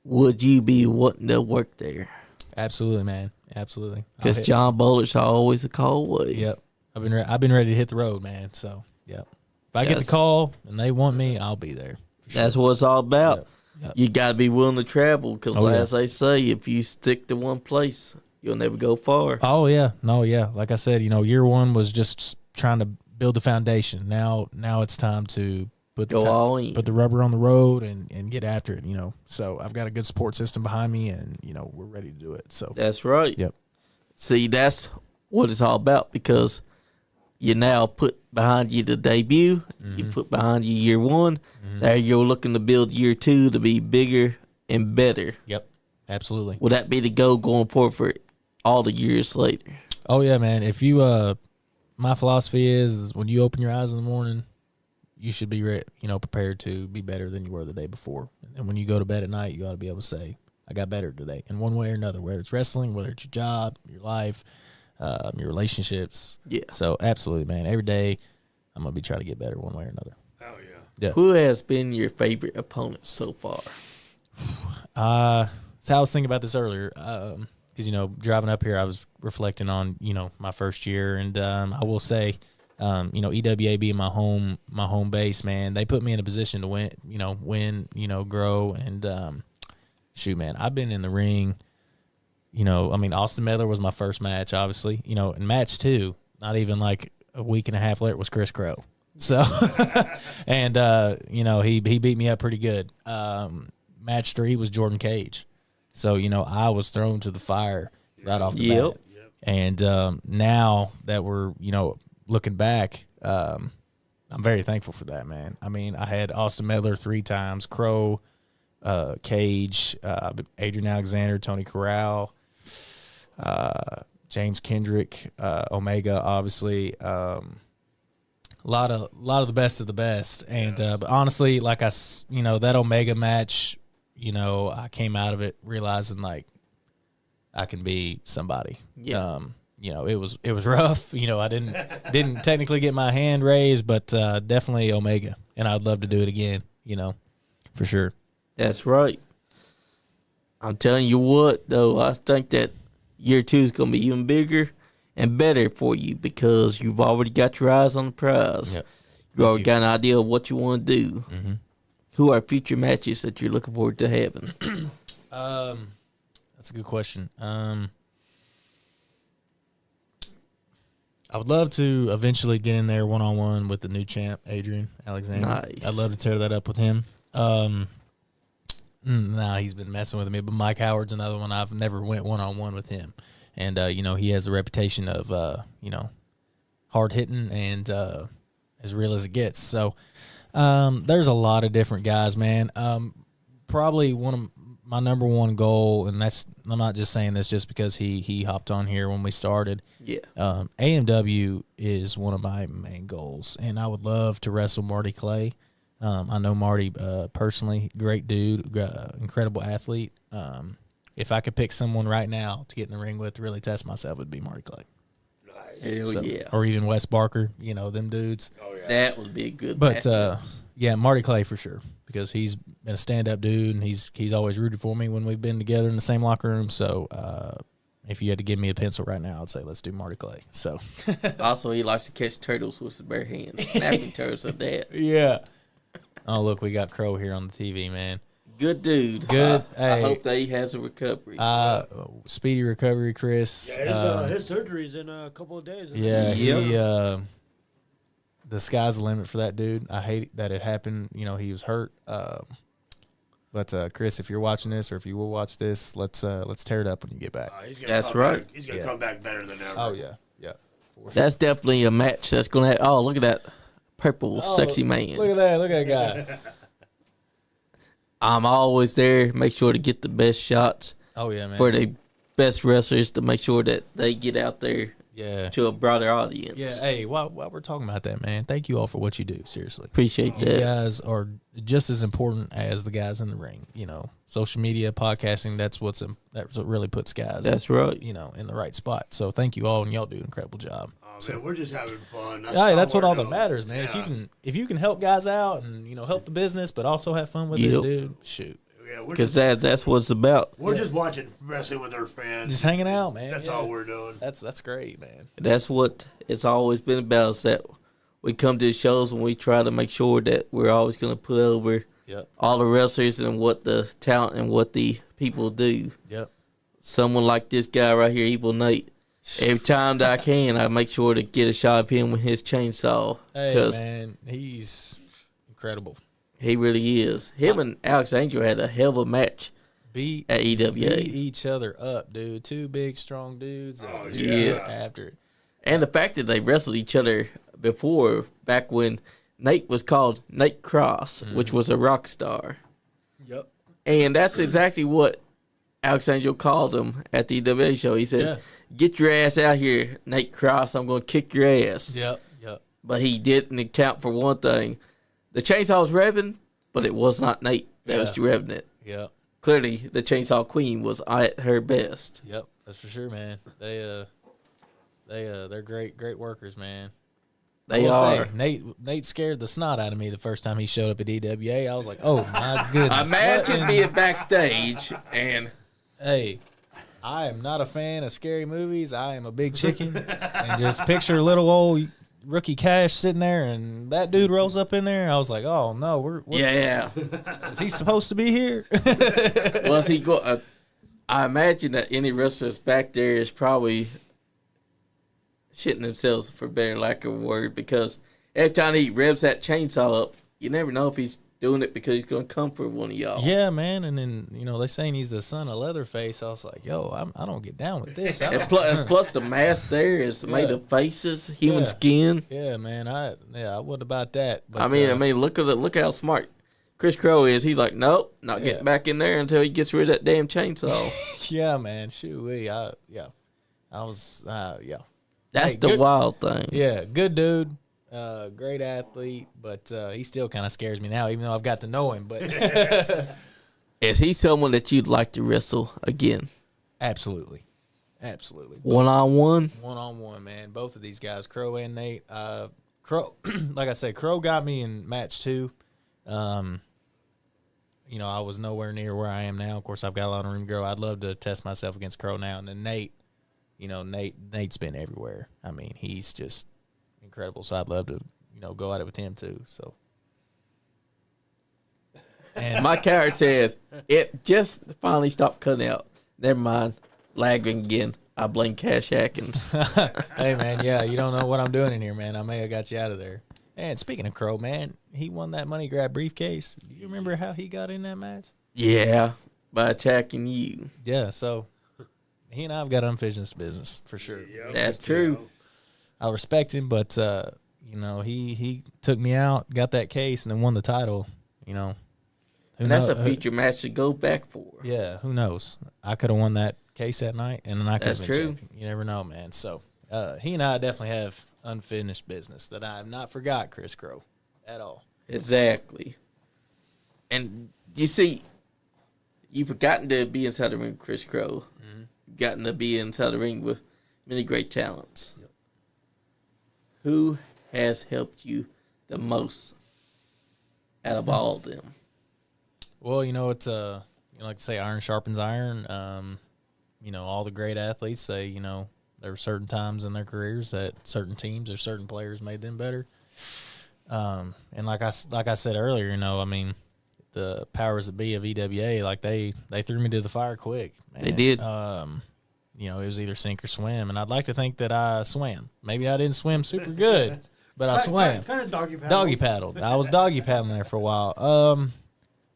Would you be wanting to work there? Absolutely, man. Absolutely. Because John Bullitt's always a call away. Yep. I've been ready to hit the road, man. So, yep. If I get the call and they want me, I'll be there. That's what it's all about. Yep. Yep. You got to be willing to travel because, as they say, if you stick to one place, you'll never go far. Oh, yeah. No, yeah. Like I said, year one was just trying to build the foundation. Now it's time to put the rubber on the road and get after it, So I've got a good support system behind me, and, we're ready to do it. So that's right. Yep. See, that's what it's all about because you now put behind you the debut, you put behind you year one. Now you're looking to build year two to be bigger and better. Yep, absolutely. Will that be the goal going forward for all the years later? Oh, yeah, man. If you, my philosophy is when you open your eyes in the morning, you should be prepared to be better than you were the day before. And when you go to bed at night, you ought to be able to say, I got better today in one way or another, whether it's wrestling, whether it's your job, your life, your relationships. Yeah. So absolutely, man. Every day I'm going to be trying to get better one way or another. Hell yeah. Yeah. Who has been your favorite opponent so far? So I was thinking about this earlier because, driving up here, I was reflecting on, my first year. And I will say, EWA being my home base, man, they put me in a position to win, grow. And shoot, man, I've been in the ring. Austin Medler was my first match, obviously. In match two, not even like a week and a half later, was Chris Crow. So, and he beat me up pretty good. Match three was Jordan Cage. So I was thrown to the fire right off the bat. And now that we're looking back, I'm very thankful for that, man. I had Austin Medler 3 times, Crow, Cage, Adrian Alexander, Tony Corral, James Kendrick, Omega, obviously. A lot of the best, and but honestly, like that Omega match, I came out of it realizing like I can be somebody. Yeah. It was rough. I didn't technically get my hand raised, but definitely Omega, and I'd love to do it again. For sure. That's right. I'm telling you what, though, I think that year two is going to be even bigger and better for you because you've already got your eyes on the prize. Yep. You already got an idea of what you want to do. Mm-hmm. Who are future matches that you're looking forward to having? That's a good question. I would love to eventually get in there one-on-one with the new champ, Adrian Alexander. Nice. I'd love to tear that up with him. He's been messing with me, but Mike Howard's another one. I've never went one-on-one with him. And, he has a reputation of, hard-hitting and as real as it gets. So there's a lot of different guys, man. Probably one of my number one goal, and I'm not just saying this just because he hopped on here when we started. Yeah. AMW is one of my main goals, and I would love to wrestle Marty Clay. I know Marty personally, great dude, incredible athlete. If I could pick someone right now to get in the ring with, really test myself, would be Marty Clay. Nice. Hell yeah. Or even Wes Barker, them dudes. Oh yeah. That would be a good But matchups. yeah, Marty Clay for sure, because he's been a stand-up dude, and he's always rooted for me when we've been together in the same locker room. So if you had to give me a pencil right now, I'd say let's do Marty Clay. So Also, he likes to catch turtles with his bare hands. Snapping turtles of that. yeah. Oh, look, we got Crow here on the TV, man. Good dude. Good. I Hey. hope that he has a recovery. Speedy recovery, Chris. Yeah, his surgery's in a couple of days. isn't Yeah, it? Yep. The sky's the limit for that dude. I hate that it happened. He was hurt. But Chris, if you're watching this, or if you will watch this, let's tear it up when you get back. He's gonna That's come right. back. He's gonna come back better than ever. Oh yeah, yeah. That's definitely a match that's going to have. Oh, look at that purple, sexy man. Look at that! Look at that guy. I'm always there. Make sure to get the best shots Oh yeah, man. for the best wrestlers to make sure that they get out there Yeah. to a broader audience. Yeah. Hey, while we're talking about that, man, thank you all for what you do. Seriously. Appreciate You that. guys are just as important as the guys in the ring. Social media, podcasting, that's what really puts guys That's right. in the right spot. So thank you all, and y'all do an incredible job. Oh, man, we're just having fun. That's what all that doing. matters, man. Yeah. If you can help guys out and help the business, but also have fun with it, Yep. dude. Shoot, Yeah, Because that's what it's about. we're just watching wrestling with our fans. just hanging out, man. That's Yeah. all we're doing. That's great, man. That's what it's always been about, is that we come to the shows and we try to make sure that we're always going to put over Yep, all the wrestlers and what the talent and what the people do. yep. Someone like this guy right here, Evil Nate. Every time that I can, I make sure to get a shot of him with his chainsaw. Hey, Because man, he's incredible. he really is. Him and Alex Angel had a hell of a match Beat at EWA. each other up, dude. Two big, strong dudes. that Oh, was yeah. After it. And the fact that they wrestled each other before, back when Nate was called Nate Cross, which was a rock star. Yep. And that's exactly what Alex Angel called him at the EWA show. He said, "Get your ass out here, Nate Cross. I'm going to kick your ass." Yep. Yep. But he didn't account for one thing. The chainsaw was revving, but it was not Nate that was revving it. Yep. Clearly, the chainsaw queen was at her best. Yep. That's for sure, man. They're great workers, man. They I will are. say, Nate scared the snot out of me the first time he showed up at EWA. I was like, oh my goodness. Imagine being backstage and Hey, I am not a fan of scary movies. I am a big chicken. And just picture little old rookie Cash sitting there, and that dude rolls up in there. I was like, oh no, we're yeah. is he supposed to be here? Was he go? I imagine that any wrestlers back there is probably shitting themselves, for better lack of a word, because every time he revs that chainsaw up, you never know if he's doing it because he's going to come for one of y'all. Yeah, man. And then they saying he's the son of Leatherface. I was like, yo, I don't get down with this. And plus the mask there is made of faces, human skin. Yeah, man. I wasn't about that. But, I mean, look how smart Chris Crow is. He's like, nope, not getting back in there until he gets rid of that damn chainsaw. yeah, man. Shoo-wee. I was. That's Hey, the good- wild thing. Yeah, good dude. Great athlete, but he still kind of scares me now, even though I've got to know him. But Is he someone that you'd like to wrestle again? absolutely. One-on-one? One-on-one, man. Both of these guys, Crow and Nate. Crow, like I said, Crow got me in match 2. I was nowhere near where I am now. Of course, I've got a lot of room to grow. I'd love to test myself against Crow now. And then Nate, Nate's been everywhere. I mean, he's just incredible. So I'd love to, go at it with him too. So. And My character said, it just finally stopped cutting out. Never mind. Lagging again. I blame Cash Atkins. hey, man, yeah, you don't know what I'm doing in here, man. I may have got you out of there. And speaking of Crow, man, he won that money grab briefcase. Do you remember how he got in that match? Yeah, by attacking you. Yeah, so he and I have got unfinished business for sure. Yep. That's true. I respect him, but he took me out, got that case, and then won the title. And that's a future match to go back for. Yeah, who knows? I could have won that case that night, and then I could have That's been true. champion. You never know, man. So he and I definitely have unfinished business that I have not forgot, Chris Crow, at all. Exactly. And you see, you've forgotten to be inside the ring with Chris Crow. You've gotten to be inside the ring with many great talents. Yep. who has helped you the most out of all of them? Well, it's like to say iron sharpens iron. All the great athletes say, there were certain times in their careers that certain teams or certain players made them better. And like I said earlier, the powers that be of EWA, like they threw me to the fire quick. Man. They did. It was either sink or swim, and I'd like to think that I swam. Maybe I didn't swim super good, but I swam. Kind of doggy paddle. Doggy paddled. I was doggy paddling there for a while.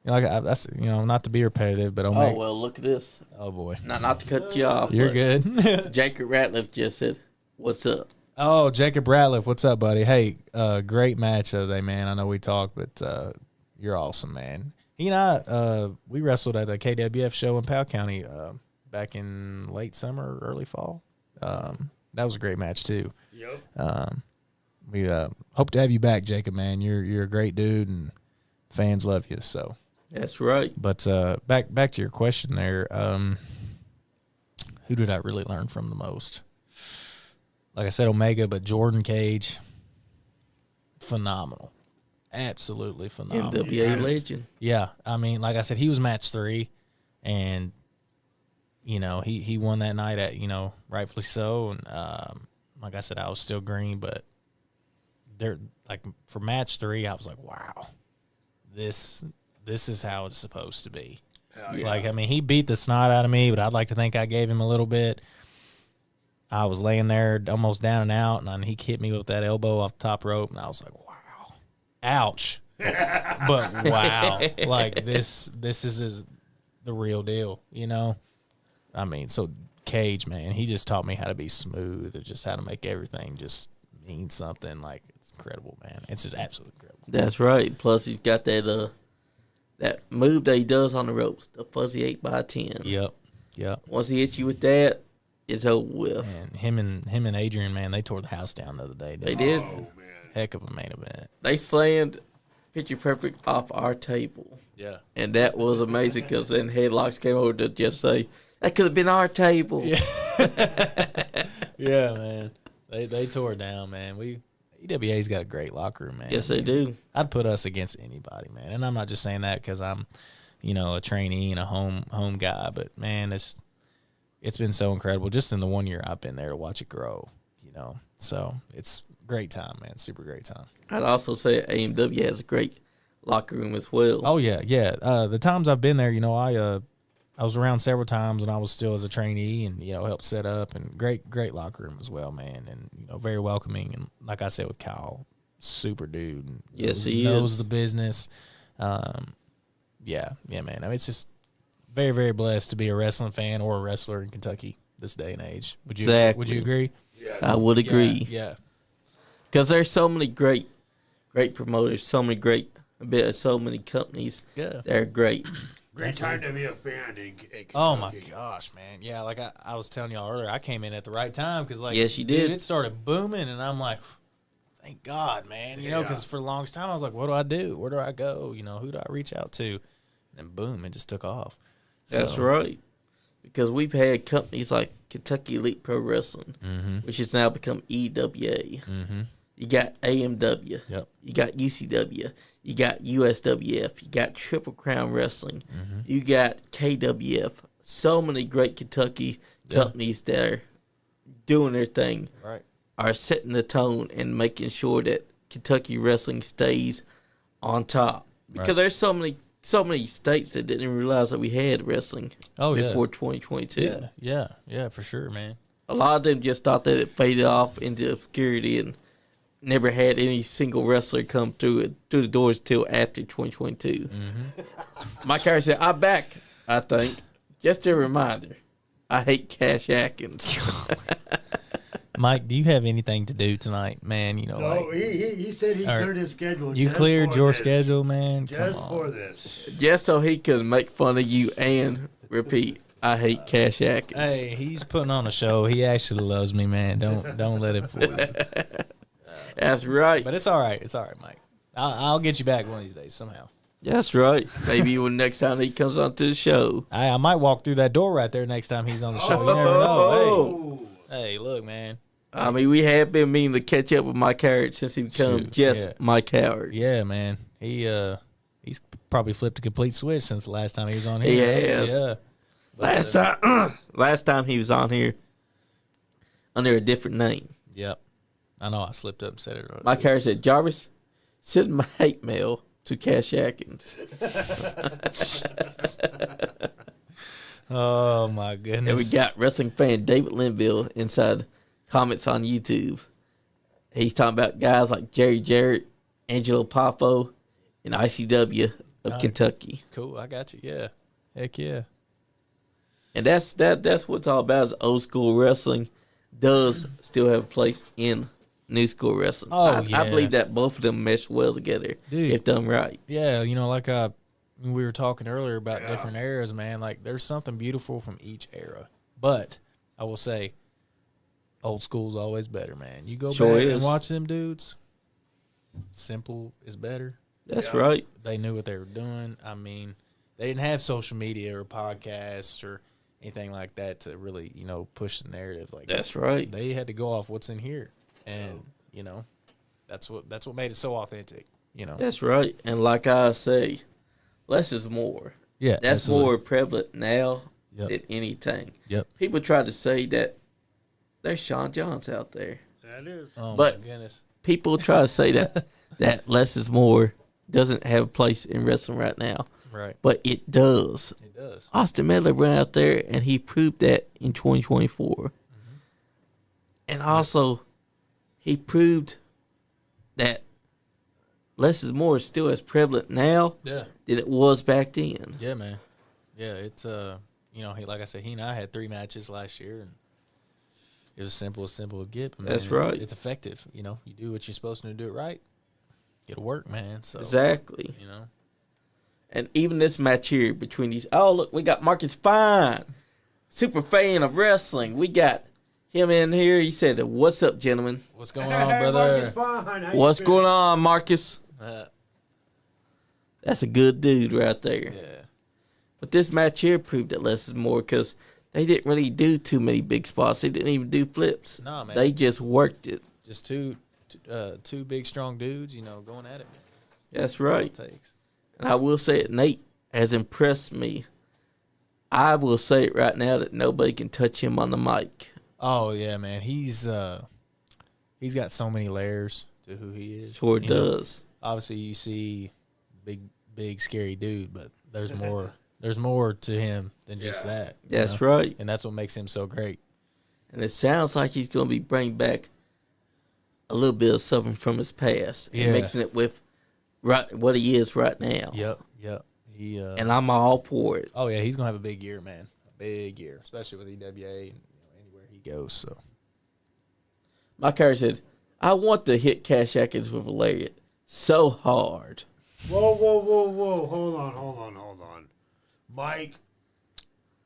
That's not to be repetitive, but Well, look at this. Oh boy, Not to cut you off. you're good. Jacob Ratliff just said, "What's up?" Oh, Jacob Ratliff, what's up, buddy? Hey, great match today, man. I know we talked, but you're awesome, man. He and I, we wrestled at a KWF show in Powell County back in late summer, early fall. That was a great match too. Yep. We hope to have you back, Jacob, man. You're a great dude, and fans love you. So That's right. But back to your question there. Who did I really learn from the most? Like I said, Omega, but Jordan Cage, phenomenal. Absolutely phenomenal. NWA legend. Yeah. Like I said, he was match 3, and, he won that night at, rightfully so. And like I said, I was still green, but for match 3, I was like, wow, this is how it's supposed to be. Yeah. He beat the snot out of me, but I'd like to think I gave him a little bit. I was laying there almost down and out, and he hit me with that elbow off the top rope, and I was like, wow. Ouch. But wow. Like, this is the real deal, So Cage, man, he just taught me how to be smooth and just how to make everything just mean something. Like, it's incredible, man. It's just absolutely incredible. That's right. Plus, he's got that that move that he does on the ropes, the fuzzy 8x10. Yep. Once he hits you with that, it's over with. And him and Adrian, man, they tore the house down the other day. They did. Oh, man. Heck of a main event. They slammed Picture Perfect off our table. Yeah. And that was amazing because then Headlocks came over to just say, that could have been our table. Yeah. Yeah, man. They tore it down, man. EWA's got a great locker room, man. Yes, they do. I'd put us against anybody, man. And I'm not just saying that because I'm, a trainee and a home guy, but man, it's been so incredible just in the 1 year I've been there to watch it grow, So it's great time, man. Super great time. I'd also say AMW has a great locker room as well. Oh yeah. The times I've been there, I was around several times and I was still as a trainee and, helped set up, and great locker room as well, man. And, very welcoming. And like I said with Kyle, super dude. And Yes, he knows is. the business. Yeah, man. It's just very, very blessed to be a wrestling fan or a wrestler in Kentucky this day and age. Would you agree? Yes. I would agree. Yeah. Because there's so many great promoters, so many companies Yeah. that are great. Great time to be a fan in Kentucky. Oh my gosh, man! Yeah, like I was telling y'all earlier, I came in at the right time because, like, Yes, you dude, did. it started booming, and I'm like, thank God, man. Because for the longest time I was like, what do I do? Where do I go? Who do I reach out to? And boom, it just took off. That's So, right. Because we've had companies like Kentucky Elite Pro Wrestling, which has now become EWA. Mm-hmm. You got AMW. Yep. You got UCW. You got USWF. You got Triple Crown Wrestling. You got KWF. So many great Kentucky companies that are doing their thing, Right. are setting the tone and making sure that Kentucky wrestling stays on top. Because there's so many states that didn't realize that we had wrestling before 2022. Yeah, for sure, man. A lot of them just thought that it faded off into obscurity and never had any single wrestler come through the doors till after 2022. Mike Harris said, "I'm back." I think. Just a reminder, I hate Cash Atkins. Mike, do you have anything to do tonight, man? No, he said he cleared his schedule. You just cleared for your this. schedule, man. Just Come on. for this. Just so he could make fun of you and repeat, "I hate Cash Atkins." Hey, he's putting on a show. He actually loves me, man. Don't let him fool you. That's right. But it's all right. It's all right, Mike. I'll get you back one of these days somehow. That's right. Maybe when next time he comes onto the show. I might walk through that door right there next time he's on the show. You never know. Hey, look, man. I mean, we have been meaning to catch up with Mike Howard since he became Mike Howard. Yeah, man. He's probably flipped a complete switch since the last time he was on here. He has. Yeah. But, Last time he was on here under a different name. Yep. I know I slipped up and said it. Mike Howard said, Jarvis, send my hate mail to Cash Atkins. Oh, my goodness. And we got wrestling fan David Linville inside comments on YouTube. He's talking about guys like Jerry Jarrett, Angelo Poffo, and ICW of Kentucky. Cool. I got you. Yeah. Heck yeah. And that's what it's all about is old school wrestling does still have a place in new school wrestling. Oh, I believe that both of them mesh well together if done right. Yeah, like we were talking earlier about different eras, man. Like, there's something beautiful from each era. But I will say, old school's always better, man. You go back and watch them dudes, simple is better. That's right. They knew what they were doing. I mean, they didn't have social media or podcasts or anything like that to really, push the narrative. Like, that's right. They had to go off what's in here, and that's what made it so authentic. That's right. And like I say, less is more. Yeah, that's absolutely. more prevalent now than anything. Yep. People try to say that there's Sean Johns out there. That is. Oh, but my goodness. People try to say that less is more doesn't have a place in wrestling right now. Right. But it does. It does. Austin Medley ran out there, and he proved that in 2024. Mm-hmm. And also, he proved that less is more is still as prevalent now than it was back then. Yeah, man. Yeah, it's, like I said, he and I had 3 matches last year, and it was simple to get. But, man, that's right. It's effective. You do what you're supposed to do it right. It'll work, man. So exactly. And even this match here between these, oh, look, we got Marcus Fine, super fan of wrestling. We got him in here. He said, what's up, gentlemen? What's going on, brother? Marcus what's going on, Marcus? That's a good dude right there. Yeah. But this match here proved that less is more because they didn't really do too many big spots. They didn't even do flips. No, man. They just worked it. Just two big, strong dudes, going at it. That's right. That's all it takes. And I will say it, Nate has impressed me. I will say it right now that nobody can touch him on the mic. Oh, yeah, man. He's got so many layers to who he is. Sure does. Obviously, you see big, scary dude, but there's more. There's more to him than just that. That's right. And that's what makes him so great. And it sounds like he's going to be bringing back a little bit of something from his past and mixing it with what he is right now. Yep. And I'm all for it. Oh, yeah, he's going to have a big year, man. A big year, especially with EWA and anywhere he goes. So, my car said, I want to hit Cash Atkins with a lariat so hard. Whoa. Hold on. Mike,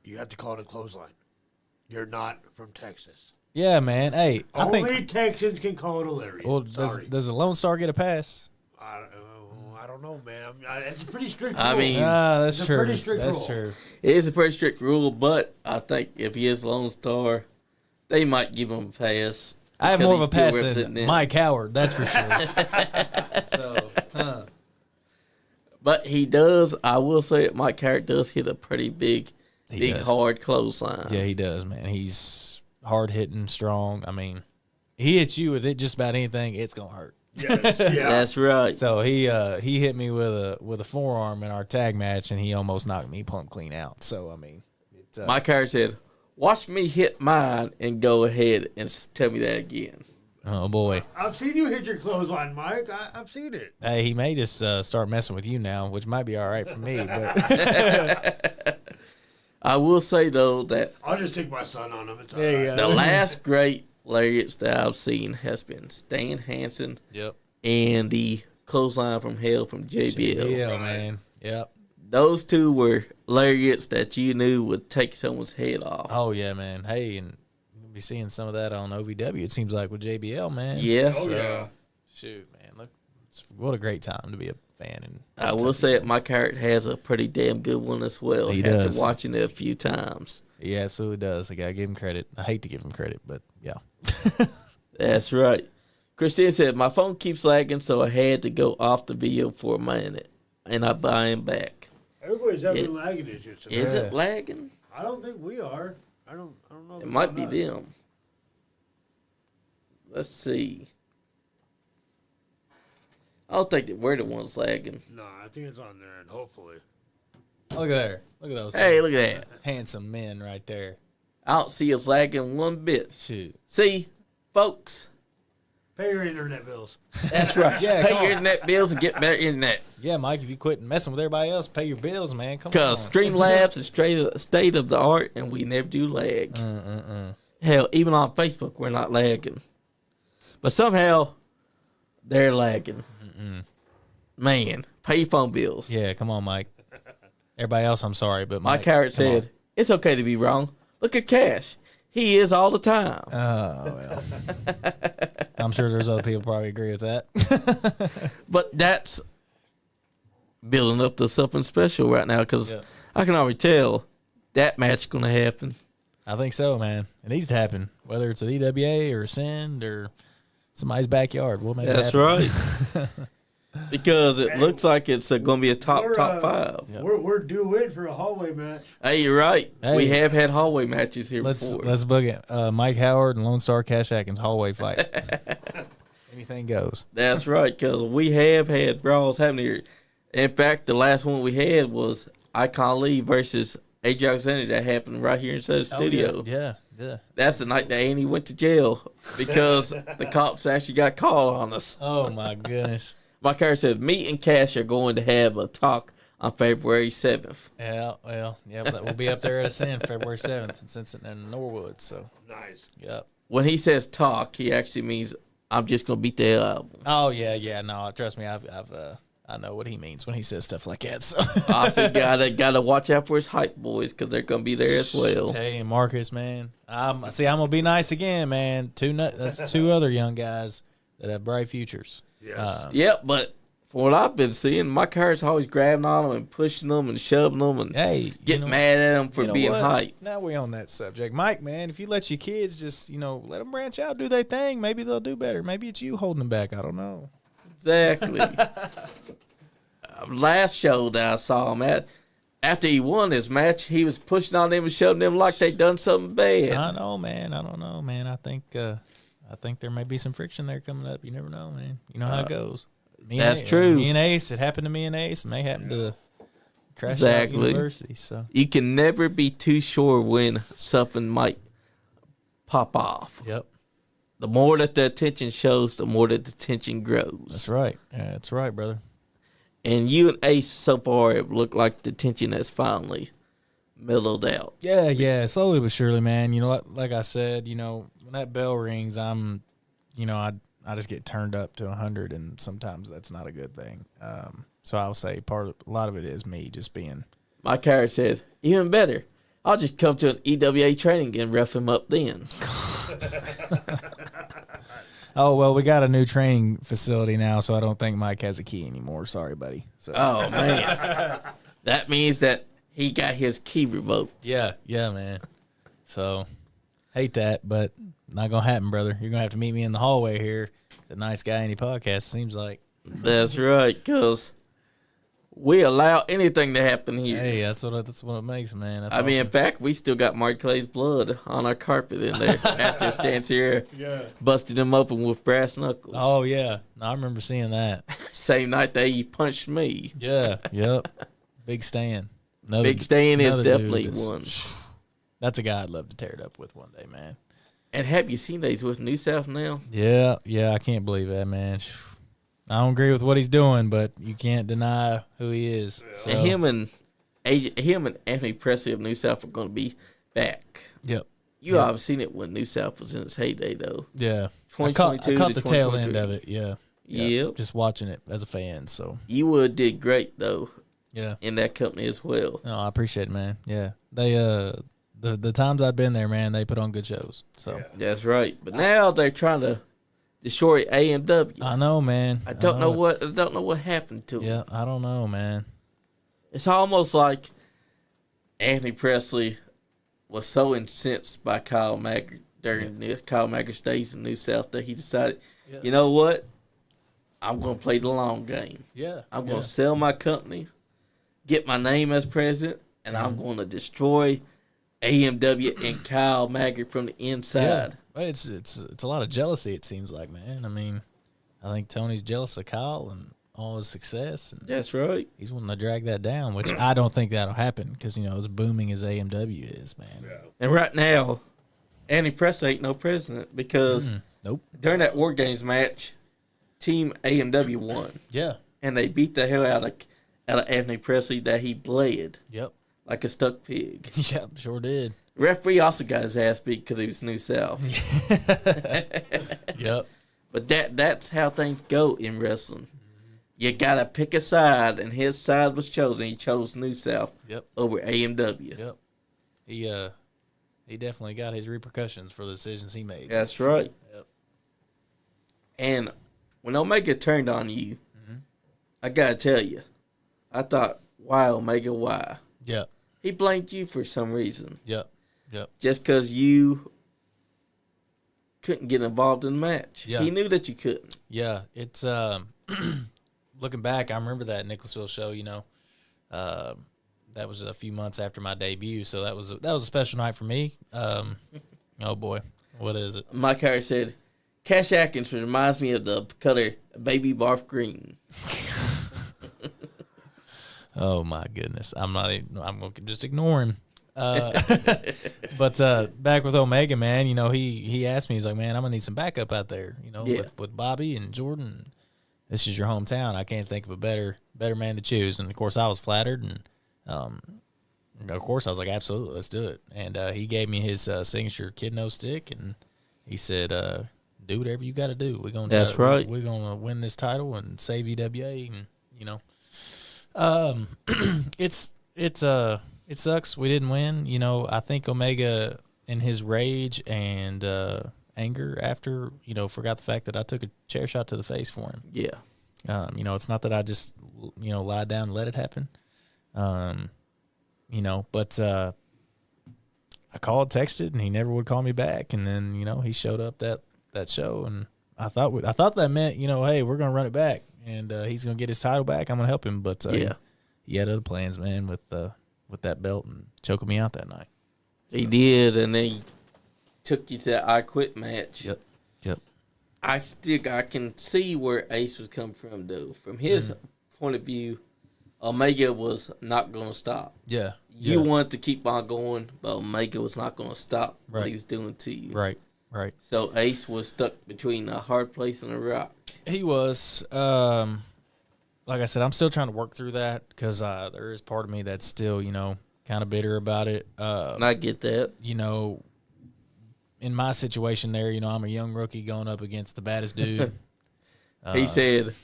you have to call it a clothesline. You're not from Texas. Yeah, man. Hey, Only Texans can call it a lariat. Well, does the Lone Star get a pass? I don't know, man. It's a pretty strict rule. I mean, that's true. Pretty strict that's rule. true. It is a pretty strict rule, but I think if he is Lone Star, they might give him a pass. I have more of a pass than them. Mike Howard, that's for sure. But he does, I will say it, Mike Howard does hit a pretty big, does. hard clothesline. Yeah, he does, man. He's hard-hitting, strong. I mean, he hits you with it just about anything, it's going to hurt. Yes, That's right. So he hit me with a forearm in our tag match, and he almost knocked me plumb clean out. So, I mean. Mike Howard said, watch me hit mine and go ahead and tell me that again. Oh, boy. I've seen you hit your clothesline, Mike. I've seen it. Hey, he may just start messing with you now, which might be all right for me. But I will say, though, that I'll just take my son on him. It's all There you right. go. the last great lariats that I've seen has been Stan Hansen yep. and the clothesline from hell from JBL. Yeah, man. Yep. Those two were lariats that you knew would take someone's head off. Oh, yeah, man. Hey, and we'll be seeing some of that on OVW, it seems like, with JBL, man. Yes. Oh, yeah. Shoot, man. Look, what a great time to be a fan. And I will say it, Mike Hart has a pretty damn good one as well. He After does. watching it a few times. He absolutely does. I got to give him credit. I hate to give him credit, but yeah. That's right. Christine said, my phone keeps lagging, so I had to go off the video for a minute, and I buy him back. Everybody's having lagging issues. Is it lagging? I don't think we are. I don't know. It might be them. Let's see. I don't think that we're the ones lagging. No, I think it's on there, and hopefully. Look there. Look at those. Hey, look at that. Handsome men right there. I don't see us lagging one bit. Shoot. See, folks. Pay your internet bills. That's right. Yeah, Pay your internet bills and get better internet. Yeah, Mike, if you quit messing with everybody else, pay your bills, man. Come on. Because Streamlabs is state of the art, and we never do lag. Hell, even on Facebook, we're not lagging. But somehow, they're lagging. Man, pay your phone bills. Yeah, come on, Mike. Everybody else, I'm sorry, but My Mike, carrot said, it's okay to be wrong. Look at Cash. He is all the time. Oh, well. I'm sure there's other people probably agree with that. But that's building up to something special right now because I can already tell that match is going to happen. I think so, man. It needs to happen, whether it's an EWA or Send or somebody's backyard. We'll make it happen. Right. Because it looks like it's going to be a top five. We're due in for a hallway match. Hey, you're right. Hey. We have had hallway matches here before. Let's book it. Mike Howard and Lone Star Cash Atkins hallway fight. Anything goes. That's right, because we have had brawls happening here. In fact, the last one we had was Icon Lee versus AJ Alexander that happened right here inside the studio. Yeah. That's the night that Andy went to jail because the cops actually got called on us. Oh, my goodness. My car said, me and Cash are going to have a talk on February 7th. Yeah, well, we'll be up there at Send February 7th in Cincinnati and Norwood. So Nice. Yep. When he says talk, he actually means I'm just going to beat the hell out of him. Oh, yeah. No, trust me, I know what he means when he says stuff like that. So I said, gotta watch out for his hype boys because they're going to be there as well. Tell you, Marcus, man. I'm going to be nice again, man. That's two other young guys that have bright futures. Yes. Yep, but from what I've been seeing, my car's always grabbing on them and pushing them and shoving them and getting mad at them for being hype. Now we're on that subject. Mike, man, if you let your kids just, let them branch out, do their thing, maybe they'll do better. Maybe it's you holding them back. I don't know. Exactly. Last show that I saw him at, after he won his match, he was pushing on them and shoving them like they done something bad. I know, man. I don't know, man. I think there may be some friction there coming up. You never know, man. You know how it goes. That's true. Me and Ace, it happened to me and Ace. It may happen to Crash Out University. So you can never be too sure when something might pop off. Yep. The more that the attention shows, the more that the tension grows. That's right. Yeah, that's right, brother. And you and Ace so far have looked like the tension has finally mellowed out. Yeah, slowly but surely, man. Like I said, when that bell rings, I just get turned up to 100, and sometimes that's not a good thing. So I'll say a lot of it is me just being. My car said, even better, I'll just come to an EWA training and rough him up then. Oh, well, we got a new training facility now, so I don't think Mike has a key anymore. Sorry, buddy. So. Oh, man. That means that he got his key revoked. Yeah, man. So, hate that, but not going to happen, brother. You're going to have to meet me in the hallway here. The Nice Guy Andy podcast, seems like. That's right, because we allow anything to happen here. Hey, that's what it makes, man. That's in fact, we still got Mark Clay's blood on our carpet in there after Stance here busted him open with brass knuckles. Oh, yeah. No, I remember seeing that. Same night that he punched me. Yeah, yep. Big Stan. Big Stan is definitely one. That's a guy I'd love to tear it up with one day, man. And have you seen that he's with New South now? Yeah, I can't believe that, man. I don't agree with what he's doing, but you can't deny who he is. Yeah. So. And him and Anthony Presley of New South are going to be back. Yep. You all have seen it when New South was in its heyday, though. Yeah. 2022 I caught the tail end of it, yeah. Yep. Just watching it as a fan, so. You would did great, though. Yeah. In that company as well. No, I appreciate it, man. Yeah. They, the times I've been there, man, they put on good shows. So. Yeah. That's right. But now they're trying to destroy AMW. I know, man. I don't know what happened to him. Yeah, I don't know, man. It's almost like Anthony Presley was so incensed by Kyle during the Kyle Macker stays in New South that he decided, you know what? I'm going to play the long game. Yeah. I'm going to sell my company, get my name as president, and I'm going to destroy AMW and Kyle Macker from the inside. Yeah. It's a lot of jealousy, it seems like, man. I mean, I think Tony's jealous of Kyle and all his success. And that's right. He's wanting to drag that down, which I don't think that'll happen because, as booming as AMW is, man. Yeah. And right now, Andy Press ain't no president because nope. During that War Games match, Team AMW won. Yeah. And they beat the hell out of Anthony Presley that he bled. Yep. Like a stuck pig. Yep, sure did. Referee also got his ass beat because he was New South. Yep. But that's how things go in wrestling. You got to pick a side, and his side was chosen. He chose New South over AMW. Yep. He definitely got his repercussions for the decisions he made. That's right. Yep. And when Omega turned on you, I got to tell you, I thought, why Omega, why? Yep. He blamed you for some reason. Yep. Just because you couldn't get involved in the match. Yeah. He knew that you couldn't. Yeah. It's looking back, I remember that Nicholasville show, that was a few months after my debut, so that was a special night for me. Oh boy. What is it? Mike Howard said, Cash Atkins reminds me of the color baby barf green. Oh my goodness. I'm going to just ignore him. But back with Omega, man, he asked me, he's like, man, I'm gonna need some backup out there, with Bobby and Jordan. This is your hometown. I can't think of a better man to choose. And of course I was flattered, and of course I was like, absolutely, let's do it. And he gave me his signature kid nose stick, and he said, do whatever you got to do. We're gonna right. We're gonna win this title and save EWA, and it sucks we didn't win. I think Omega, in his rage and anger after, forgot the fact that I took a chair shot to the face for him. Yeah. It's not that I just, lied down and let it happen. But I called, texted, and he never would call me back. And then, he showed up that show, and I thought that meant, hey, we're going to run it back, and he's going to get his title back. I'm going to help him. But he had other plans, man, with that belt and choking me out that night. He did, and then he took you to that I Quit match. Yep. I can see where Ace was coming from, though. From his point of view, Omega was not going to stop. Yeah. You wanted to keep on going, but Omega was not going to stop what he was doing to you. Right. So Ace was stuck between a hard place and a rock. He was. Like I said, I'm still trying to work through that because there is part of me that's still, kind of bitter about it. And I get that. In my situation there, I'm a young rookie going up against the baddest dude. He said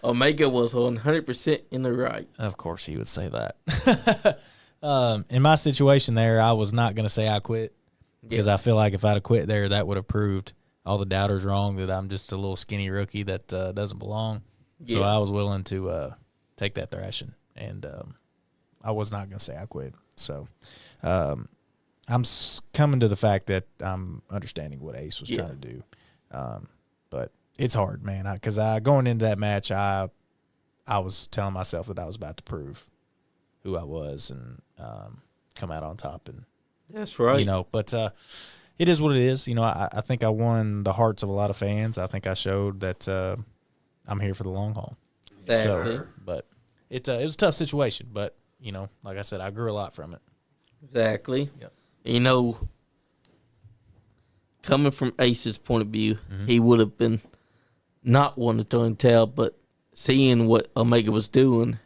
Omega was 100% in the right. Of course he would say that. In my situation there, I was not going to say I quit because I feel like if I'd have quit there, that would have proved all the doubters wrong, that I'm just a little skinny rookie that doesn't belong. Yeah. So I was willing to take that thrashing, and I was not going to say I quit. So I'm coming to the fact that I'm understanding what Ace was trying to do. But it's hard, man, because going into that match, I was telling myself that I was about to prove who I was and come out on top. And that's right. But it is what it is. I think I won the hearts of a lot of fans. I think I showed that I'm here for the long haul. Exactly. So, but it was a tough situation, but, like I said, I grew a lot from it. Exactly. Yep. Coming from Ace's point of view, he would have been not wanting to throw in the towel, but seeing what Omega was doing,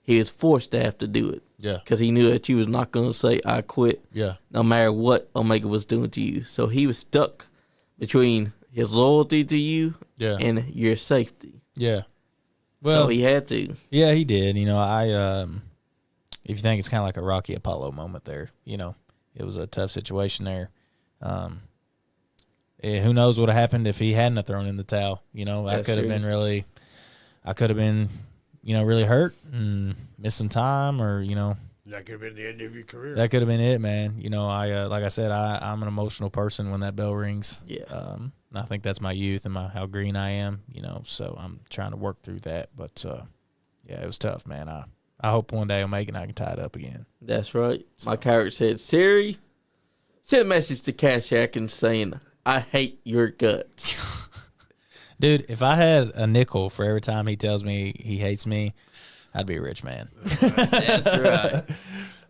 he was forced to have to do it. Yeah. Because he knew that you was not going to say, I quit. Yeah. No matter what Omega was doing to you. So he was stuck between his loyalty to you and your safety. Yeah. Well, so he had to. Yeah, he did. If you think it's kind of like a Rocky Apollo moment there, it was a tough situation there. Who knows what would have happened if he hadn't have thrown in the towel? I could have been really hurt and missed some time, or That could have been the end of your career. That could have been it, man. You know, like I said, I'm an emotional person when that bell rings. Yeah. And I think that's my youth and how green I am, you know, so I'm trying to work through that. But, yeah, it was tough, man. I hope one day I'll make it and I can tie it up again. That's right. My character said, Siri, send a message to Cash Atkins saying, I hate your guts. Dude, if I had a nickel for every time he tells me he hates me, I'd be a rich man. That's right.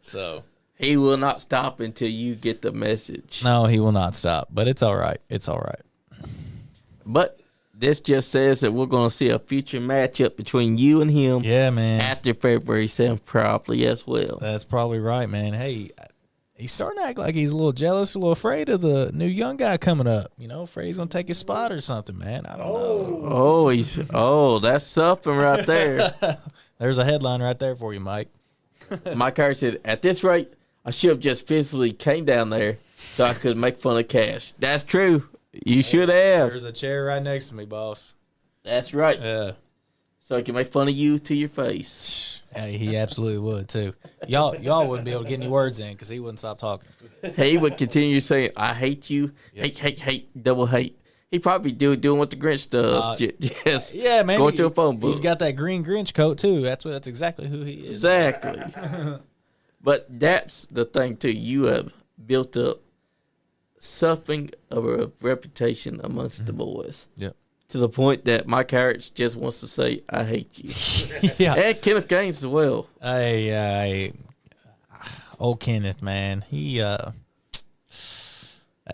So he will not stop until you get the message. no, he will not stop. But it's all right. It's all right. But this just says that we're going to see a future matchup between you and him. Yeah, man. After February 7th, probably as well. That's probably right, man. Hey, he's starting to act like he's a little jealous, a little afraid of the new young guy coming up. You know, afraid he's going to take his spot or something, man. I don't know. That's something right there. There's a headline right there for you, Mike. My character said, at this rate, I should have just physically came down there so I could make fun of Cash. That's true. You should have. There's a chair right next to me, boss. That's right. Yeah. So I can make fun of you to your face. Hey, he absolutely would, too. Y'all wouldn't be able to get any words in because he wouldn't stop talking. He would continue saying, I hate you. Yep. Hate, double hate. He'd probably doing what the Grinch does. Just yeah, man. going to a phone book. He's got that green Grinch coat, too. That's exactly who he is. Exactly. But that's the thing, too. You have built up something of a reputation amongst the boys. Yep. To the point that my character just wants to say, I hate you. Yeah. And Kenneth Gaines as well. Hey, old Kenneth, man. He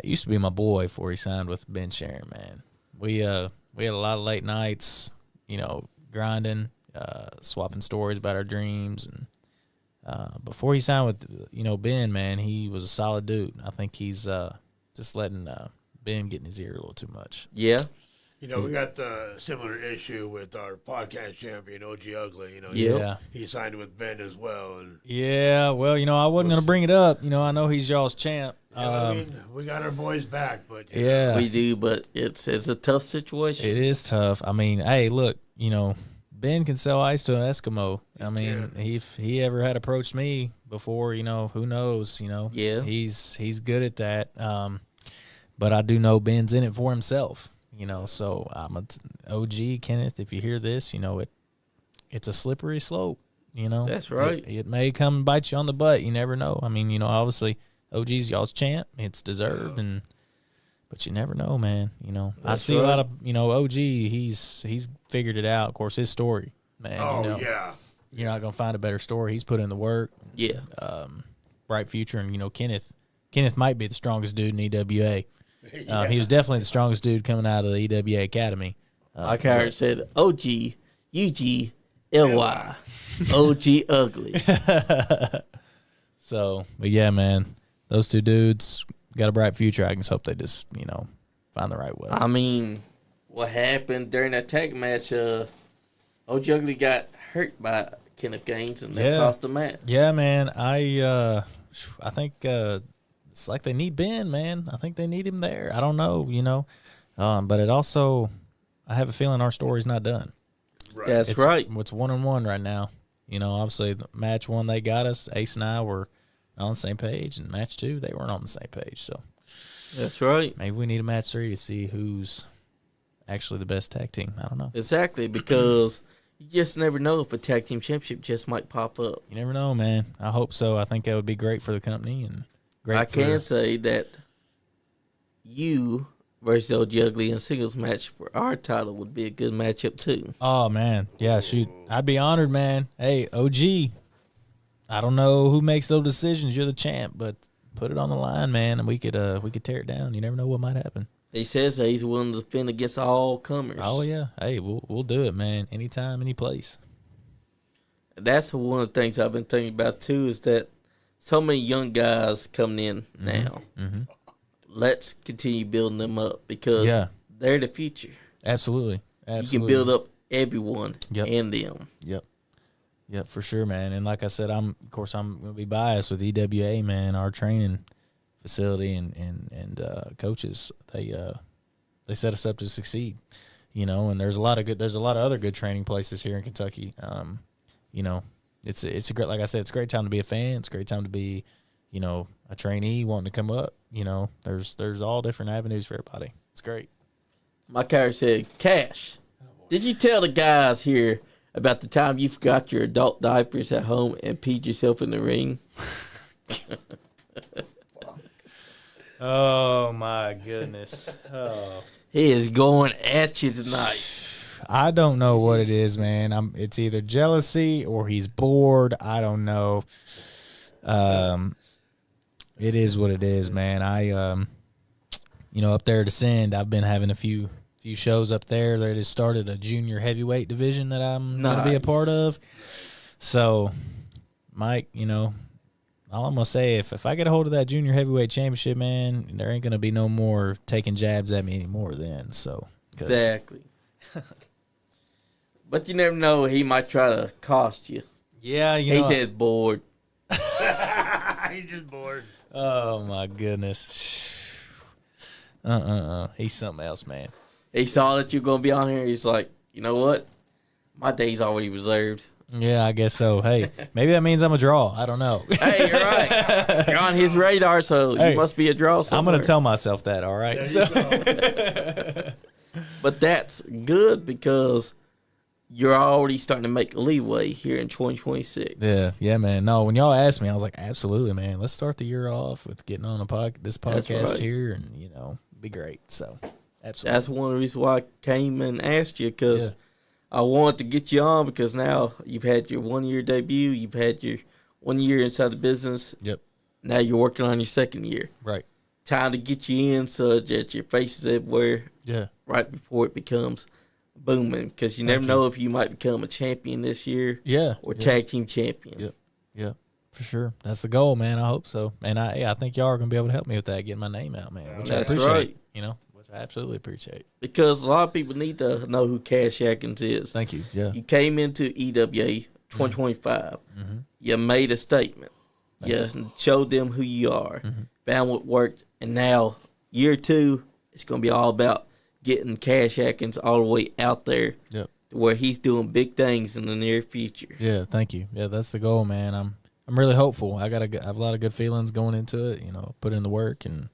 used to be my boy before he signed with Ben Sharon, man. We had a lot of late nights, you know, grinding, swapping stories about our dreams, and before he signed with, you know, Ben, man, he was a solid dude. I think he's just letting Ben get in his ear a little too much. Yeah. You know, we got the similar issue with our podcast champion, OG Ugly. You know, Yeah. he signed with Ben as well. And Yeah, well, you know, I wasn't going to bring it up. You know, I know he's y'all's champ. I mean, we got our boys back, but Yeah. We do, but it's a tough situation. It is tough. I mean, hey, look, you know, Ben can sell ice to an Eskimo. I mean, if he ever had approached me before, you know, who knows, you know. Yeah. He's good at that. But I do know Ben's in it for himself, you know. So I'm OG Kenneth, if you hear this, you know, it's a slippery slope, you know. That's right. It may come and bite you on the butt. You never know. I mean, you know, obviously OG's y'all's champ. It's deserved, but you never know, man. You know, I see a lot of, you know, OG. He's figured it out. Of course, his story, man. Oh, you know, yeah. You're not gonna find a better story. He's put in the work. Yeah. Bright future, and you know, Kenneth might be the strongest dude in EWA. Yeah. He was definitely the strongest dude coming out of the EWA Academy. My character said OG, UG, LY, OG Ugly. So, but yeah, man, those two dudes got a bright future. I just hope they just, you know, find the right way. I mean, what happened during that tag match? OG Ugly got hurt by Kenneth Gaines, and that cost the match. Yeah, man. I think it's like they need Ben, man. I think they need him there. I don't know, you know, but it also, I have a feeling our story's not done. Right. That's right. It's 1-1 right now. You know, obviously, match 1 they got us. Ace and I were on the same page, and match 2 they weren't on the same page. So That's right. maybe we need a match 3 to see who's actually the best tag team. I don't know. Exactly, because you just never know if a tag team championship just might pop up. You never know, man. I hope so. I think that would be great for the company and great. I can say that you versus OG Ugly in a singles match for our title would be a good matchup too. Oh man, yeah, shoot, I'd be honored, man. Hey, OG, I don't know who makes those decisions. You're the champ, but put it on the line, man, and we could tear it down. You never know what might happen. He says that he's willing to defend against all comers. Oh yeah, hey, we'll do it, man. Anytime, any place. That's one of the things I've been thinking about too, is that so many young guys coming in now. Mm-hmm. Let's continue building them up because they're the future. Absolutely. You can build up everyone and them. Yep, for sure, man. And like I said, I'm going to be biased with EWA, man. Our training facility and coaches, they set us up to succeed, you know. And there's a lot of other good training places here in Kentucky. You know, it's a great, like I said, it's a great time to be a fan. It's a great time to be, you know, a trainee wanting to come up. You know, there's all different avenues for everybody. It's great. My character said, Cash, did you tell the guys here about the time you forgot your adult diapers at home and peed yourself in the ring? Oh, my goodness. Oh. He is going at you tonight. I don't know what it is, man. It's either jealousy or he's bored. I don't know. It is what it is, man. You know, up there at Ascend, I've been having a few shows up there. They just started a junior heavyweight division that I'm going to be a part of. So, Mike, you know, all I'm going to say, if I get a hold of that junior heavyweight championship, man, there ain't going to be no more taking jabs at me anymore then. So, exactly. But you never know. He might try to cost you. Yeah, you know. He said bored. He's just bored. Oh, my goodness. He's something else, man. He saw that you're going to be on here. He's like, you know what? My day's already reserved. Yeah, I guess so. Hey, maybe that means I'm a draw. I don't know. Hey, you're right. You're on his radar, so Hey, you must be a draw somewhere. I'm going to tell myself that, all right? But that's good because you're already starting to make leeway here in 2026. Yeah, man. No, when y'all asked me, I was like, absolutely, man. Let's start the year off with getting on this podcast right. here, and, you know, be great. So, absolutely. That's one of the reasons why I came and asked you, because I wanted to get you on, because now you've had your 1-year debut. You've had your 1 year inside the business. Yep. Now you're working on your 2nd year. Right. Time to get you in so that your face is everywhere. Yeah. Right before it becomes booming, because you never know if you might become a champion this year. Yeah. Or tag team champion. Yep. For sure. That's the goal, man. I hope so. And I think y'all are going to be able to help me with that, getting my name out, man, which That's I appreciate. right. You know, which I absolutely appreciate. Because a lot of people need to know who Cash Atkins is. Thank you. Yeah. You came into EWA 2025. Mm-hmm. You made a statement. You showed them who you are. Mm-hmm. Found what worked. And now, year 2, it's going to be all about getting Cash Atkins all the way out there. Yep. To where he's doing big things in the near future. Yeah, thank you. Yeah, that's the goal, man. I'm really hopeful. I have a lot of good feelings going into it. You know, put in the work, and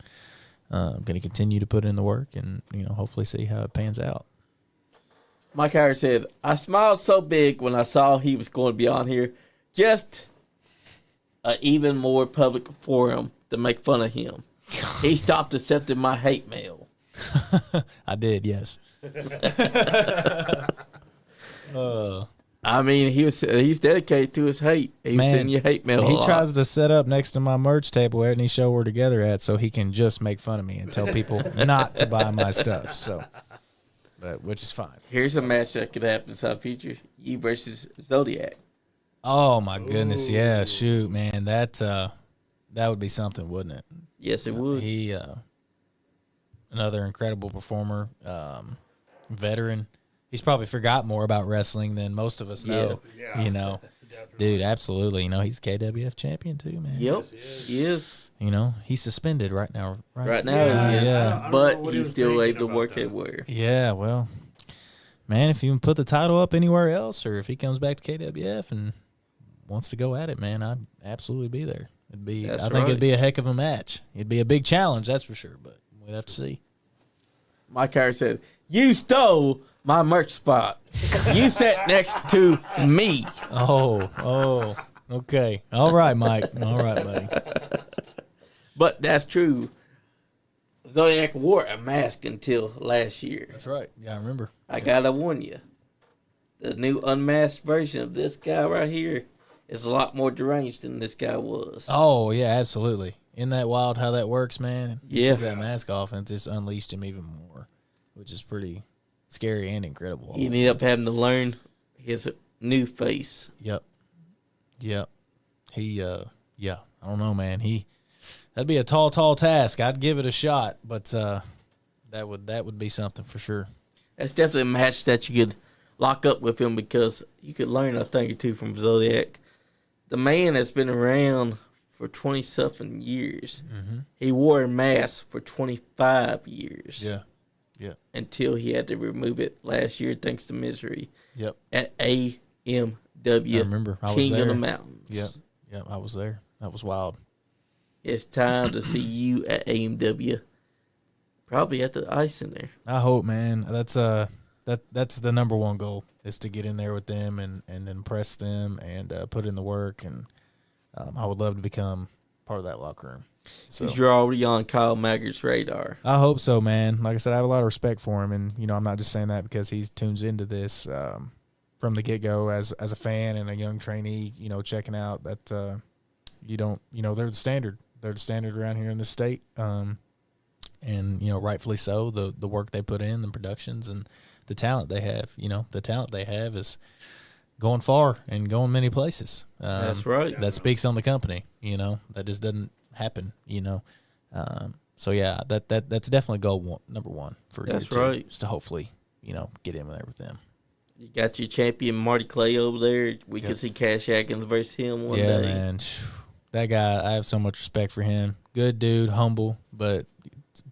I'm going to continue to put in the work, and you know, hopefully see how it pans out. Mike Howard said, I smiled so big when I saw he was going to be on here. Just an even more public forum to make fun of him. He stopped accepting my hate mail. I did, yes. I mean, he's dedicated to his hate. He was sending you hate mail. He tries to set up next to my merch table at any show we're together at, so he can just make fun of me and tell people not to buy my stuff. So, which is fine. Here's a match that could happen inside the future: you versus Zodiac. Oh my goodness, yeah, shoot, man, that would be something, wouldn't it? Yes, it would. He another incredible performer, veteran. He's probably forgot more about wrestling than most of us know. Yeah. You know, dude, absolutely. You know, he's KWF champion too, man. Yep, he is. You know, he's suspended right now. Right now, he is. Yeah. But he's still able to work everywhere. Yeah, well, man, if you can put the title up anywhere else, or if he comes back to KWF and wants to go at it, man, I'd absolutely be there. I think it'd be a heck of a match. It'd be a big challenge, that's for sure, but we'd have to see. Mike Howard said, you stole my merch spot. You sat next to me. Oh, okay. All right, Mike. All right, buddy. But that's true. Zodiac wore a mask until last year. That's right. Yeah, I remember. I gotta warn you. The new unmasked version of this guy right here is a lot more deranged than this guy was. Oh, yeah, absolutely. Isn't that wild how that works, man? He Yeah. took that mask off and just unleashed him even more, which is pretty scary and incredible. He ended up having to learn his new face. Yep. He, I don't know, man. That'd be a tall task. I'd give it a shot, but that would be something for sure. That's definitely a match that you could lock up with him, because you could learn a thing or two from Zodiac. The man has been around for 20-something years. Mm-hmm. He wore a mask for 25 years. Yeah. Until he had to remove it last year thanks to misery. Yep. At AMW. AMW I remember. I was King there. of the Mountains. Yep, I was there. That was wild. It's time to see you at AMW. Probably at the Ice Center. I hope, man. That's the number one goal is to get in there with them and impress them and put in the work. And I would love to become part of that locker room. So Because you're already on Kyle Maggart's radar. I hope so, man. Like I said, I have a lot of respect for him, and I'm not just saying that because he tunes into this from the get go as a fan and a young trainee. Checking out that they're the standard. They're the standard around here in the state, and rightfully so. The work they put in, the productions, and the talent they have. The talent they have is going far and going many places. That's right. That speaks on the company. That just doesn't happen. So yeah, that's definitely goal number one for you. That's right. Is to hopefully get in there with them. You got your champion Marty Clay over there. We can see Cash Atkins versus him one day. Yeah, man. That guy, I have so much respect for him. Good dude, humble, but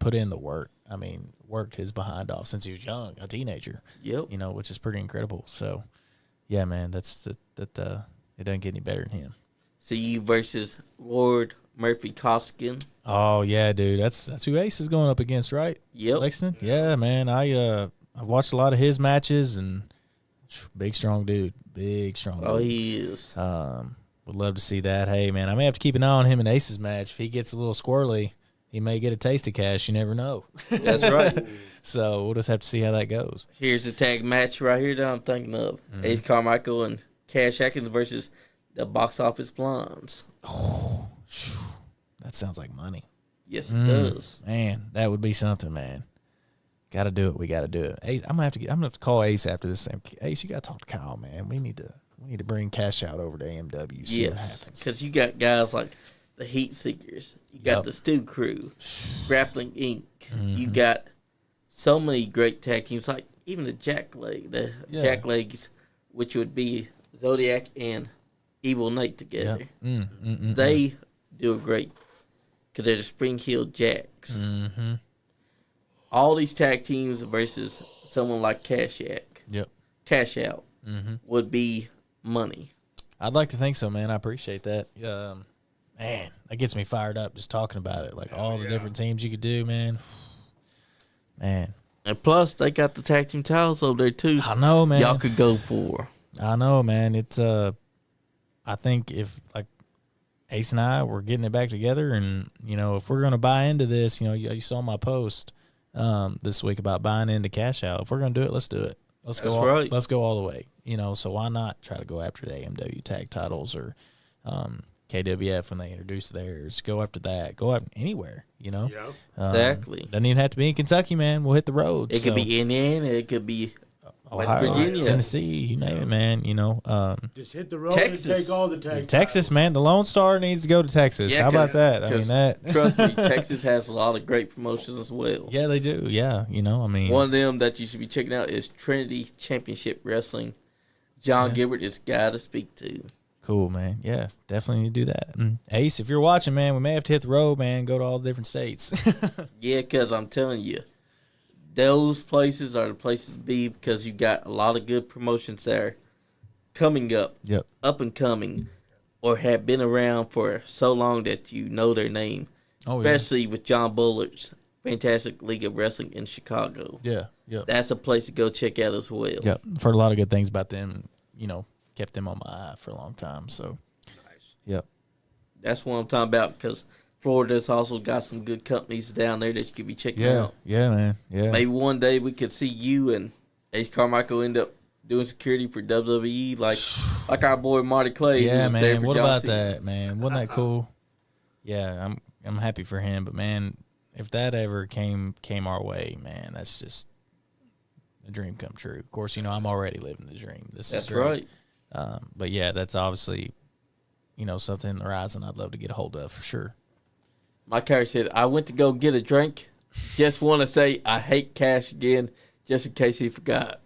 put in the work. I mean, worked his behind off since he was young, a teenager. Yep. Which is pretty incredible. So, yeah, man, it doesn't get any better than him. See you versus Lord Murphy Koskinen. Oh yeah, dude, that's who Ace is going up against, right? Yep. Lexington. Yeah, man. I've watched a lot of his matches and big strong dude. Oh, he is. Would love to see that. Hey, man, I may have to keep an eye on him in Ace's match. If he gets a little squirrely, he may get a taste of Cash. You never know. That's right. So we'll just have to see how that goes. Here's the tag match right here that I'm thinking of. Ace Carmichael and Cash Atkins versus the Box Office Blondes. Oh, that sounds like money. Yes, it does. Man, that would be something, man. Got to do it. We got to do it. Ace, I'm gonna have to call Ace after this. Ace, you got to talk to Kyle, man. We need to bring Cash out over to AMW. See what happens. Because you got guys like the Heat Seekers. You got the Stew Crew, Grappling Inc. You got so many great tag teams, like even the Jacklegs, which would be Zodiac and Evil Nate together. They do a great, because they're the Spring Hill Jacks. All these tag teams versus someone like Cash Out would be money. I'd like to think so, man. I appreciate that. Man, that gets me fired up just talking about it. Like all the different teams you could do, man. Man. And plus, they got the tag team titles over there, too. I know, man. Y'all could go for. I know, man. It's, I think if, like, Ace and I were getting it back together and, if we're going to buy into this, you saw my post this week about buying into Cash Out. If we're going to do it, let's do it. Let's go all the way. So why not try to go after the AMW tag titles or KWF when they introduce theirs? Go after that. Go after anywhere, Yeah. Exactly. Doesn't even have to be in Kentucky, man. We'll hit the road. It could be Indiana. It could be West Ohio, Virginia. Tennessee, you name it, man. Just hit the road Texas. and take all the tag Texas, man. The Lone Star needs to go to Texas. Yeah, How about that? Trust me, Texas has a lot of great promotions as well. Yeah, they do. Yeah, one of them that you should be checking out is Trinity Championship Wrestling. John Gilbert is a guy to speak to. Cool, man. Yeah, definitely need to do that. Ace, if you're watching, man, we may have to hit the road, man. Go to all the different states. Yeah, because I'm telling you, those places are the places to be because you got a lot of good promotions there coming up, up and coming, or have been around for so long that you know their name, especially with John Bullard's Fantastic League of Wrestling in Chicago. Yeah. That's a place to go check out as well. Yep, I've heard a lot of good things about them, kept them on my eye for a long time, so. Nice. Yep. That's what I'm talking about because Florida's also got some good companies down there that you could be checking out. Yeah, man. Yeah. Maybe one day we could see you and Ace Carmichael end up doing security for WWE like our boy Marty Clay. Yeah, who was man. there for What John about Cena. that, man? Wasn't that cool? Yeah, I'm happy for him, but man, if that ever came our way, man, that's just a dream come true. Of course, I'm already living the dream. That's right. But yeah, that's obviously, something in the horizon I'd love to get a hold of for sure. My character said, I went to go get a drink. Just want to say I hate Cash again, just in case he forgot.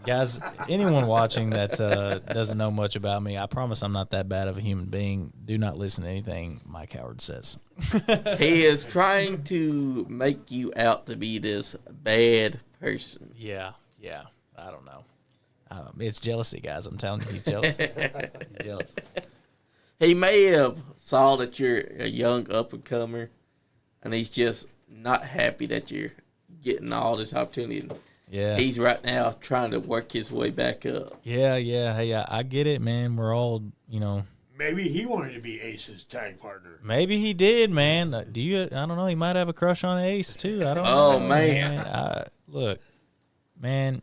Guys, anyone watching that doesn't know much about me, I promise I'm not that bad of a human being. Do not listen to anything Mike Howard says. He is trying to make you out to be this bad person. Yeah. I don't know. It's jealousy, guys. I'm telling you, he's jealous. He's jealous. He may have saw that you're a young up-and-comer, and he's just not happy that you're getting all this opportunity. Yeah. He's right now trying to work his way back up. Yeah. Hey, I get it, man. We're all, Maybe he wanted to be Ace's tag partner. maybe he did, man. I don't know. He might have a crush on Ace, too. I don't Oh, know. man. Look, man,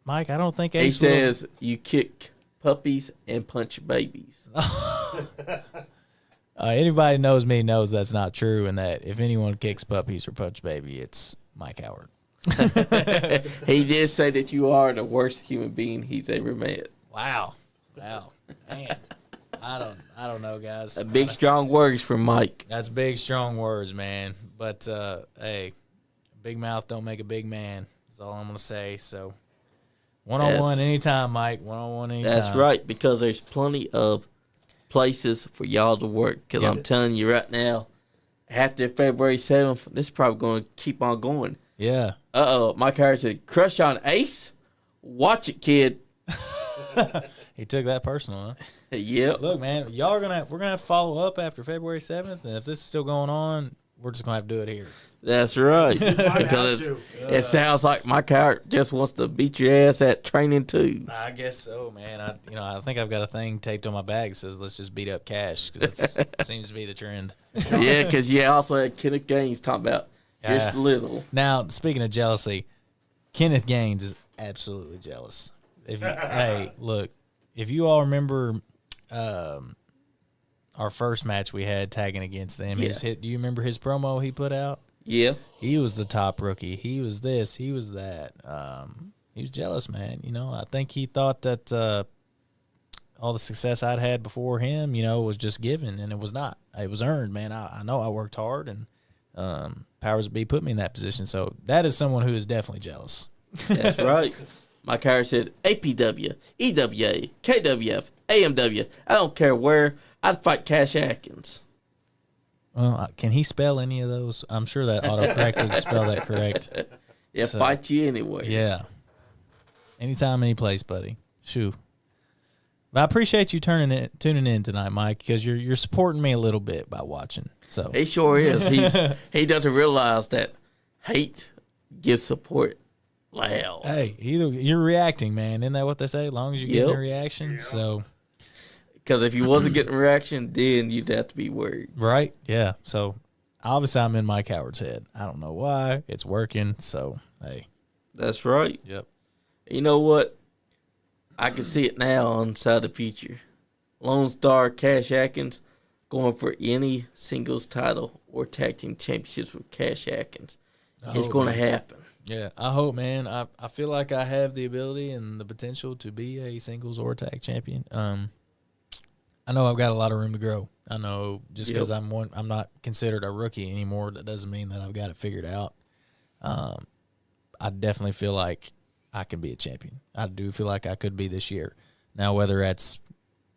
Mike, I don't think He Ace says you kick puppies and punch babies. Anybody knows me knows that's not true, and that if anyone kicks puppies or punch baby, it's Mike Howard. He did say that you are the worst human being he's ever met. Wow, man. I don't know, guys. Big, strong words from Mike. That's big, strong words, man. But hey, big mouth don't make a big man. That's all I'm gonna say. So, one-on-one anytime, Mike. One-on-one anytime. That's right, because there's plenty of places for y'all to work. Because I'm telling you right now, after February 7th, this is probably going to keep on going. Yeah. Mike Howard said, crush on Ace? Watch it, kid. He took that personal, huh? Yep. Look, man, we're gonna have to follow up after February 7th, and if this is still going on, we're just gonna have to do it here. That's right. Because it sounds like Mike Howard just wants to beat your ass at training too. I guess so, man. I think I've got a thing taped on my bag that says "Let's just beat up Cash" because that seems to be the trend. Yeah, because you also had Kenneth Gaines talking about here's little. Now, speaking of jealousy, Kenneth Gaines is absolutely jealous. Hey, look, if you all remember our first match we had tagging against them, do you remember his promo he put out? Yeah. He was the top rookie. He was this. He was that. He was jealous, man. I think he thought that all the success I'd had before him, was just given, and it was not. It was earned, man. I know I worked hard, and powers that be put me in that position. So that is someone who is definitely jealous. That's right. Mike Howard said, APW, EWA, KWF, AMW, I don't care where, I'd fight Cash Atkins. Well, can he spell any of those? I'm sure that autocorrect would spell that correct. Yeah, so, fight you anyway. Yeah. Anytime, any place, buddy. Shoo. But I appreciate you tuning in tonight, Mike, because you're supporting me a little bit by watching. So he sure is. He doesn't realize that hate gives support loud. Hey, you're reacting, man. Isn't that what they say? As long as you're getting a reaction. Yep. So, because if you wasn't getting a reaction, then you'd have to be worried. Right? Yeah. So obviously I'm in Mike Howard's head. I don't know why. It's working. So hey. That's right. Yep. You know what? I can see it now on Side of the Future. Lone Star Cash Atkins going for any singles title or tag team championships with Cash Atkins. It's going to happen. Yeah, I hope, man. I feel like I have the ability and the potential to be a singles or tag champion. I know I've got a lot of room to grow. I know just because I'm not considered a rookie anymore, that doesn't mean that I've got it figured out. I definitely feel like I can be a champion. I do feel like I could be this year. Now, whether that's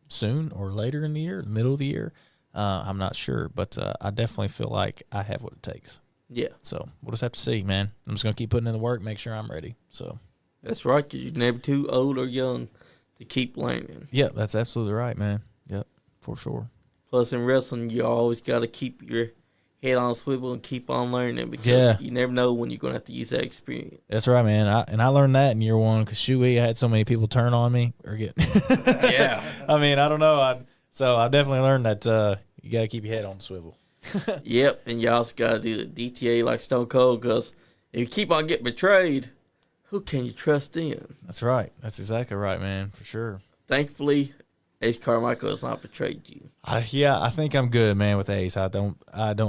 soon or later in the year, middle of the year, I'm not sure. But I definitely feel like I have what it takes. Yeah. So we'll just have to see, man. I'm just going to keep putting in the work, make sure I'm ready. So that's right, because you're never too old or young to keep learning. Yep, that's absolutely right, man. Yep, for sure. Plus, in wrestling, you always got to keep your head on a swivel and keep on learning, because you never know when you're going to have to use that experience. That's right, man. I learned that in year one because, I had so many people turn on me or get. Yeah. I mean, I don't know. So I definitely learned that you got to keep your head on the swivel. Yep, and you also got to do the DTA like Stone Cold, because if you keep on getting betrayed, who can you trust in? That's right. That's exactly right, man, for sure. Thankfully, Ace Carmichael has not betrayed you. I think I'm good, man, with Ace. I don't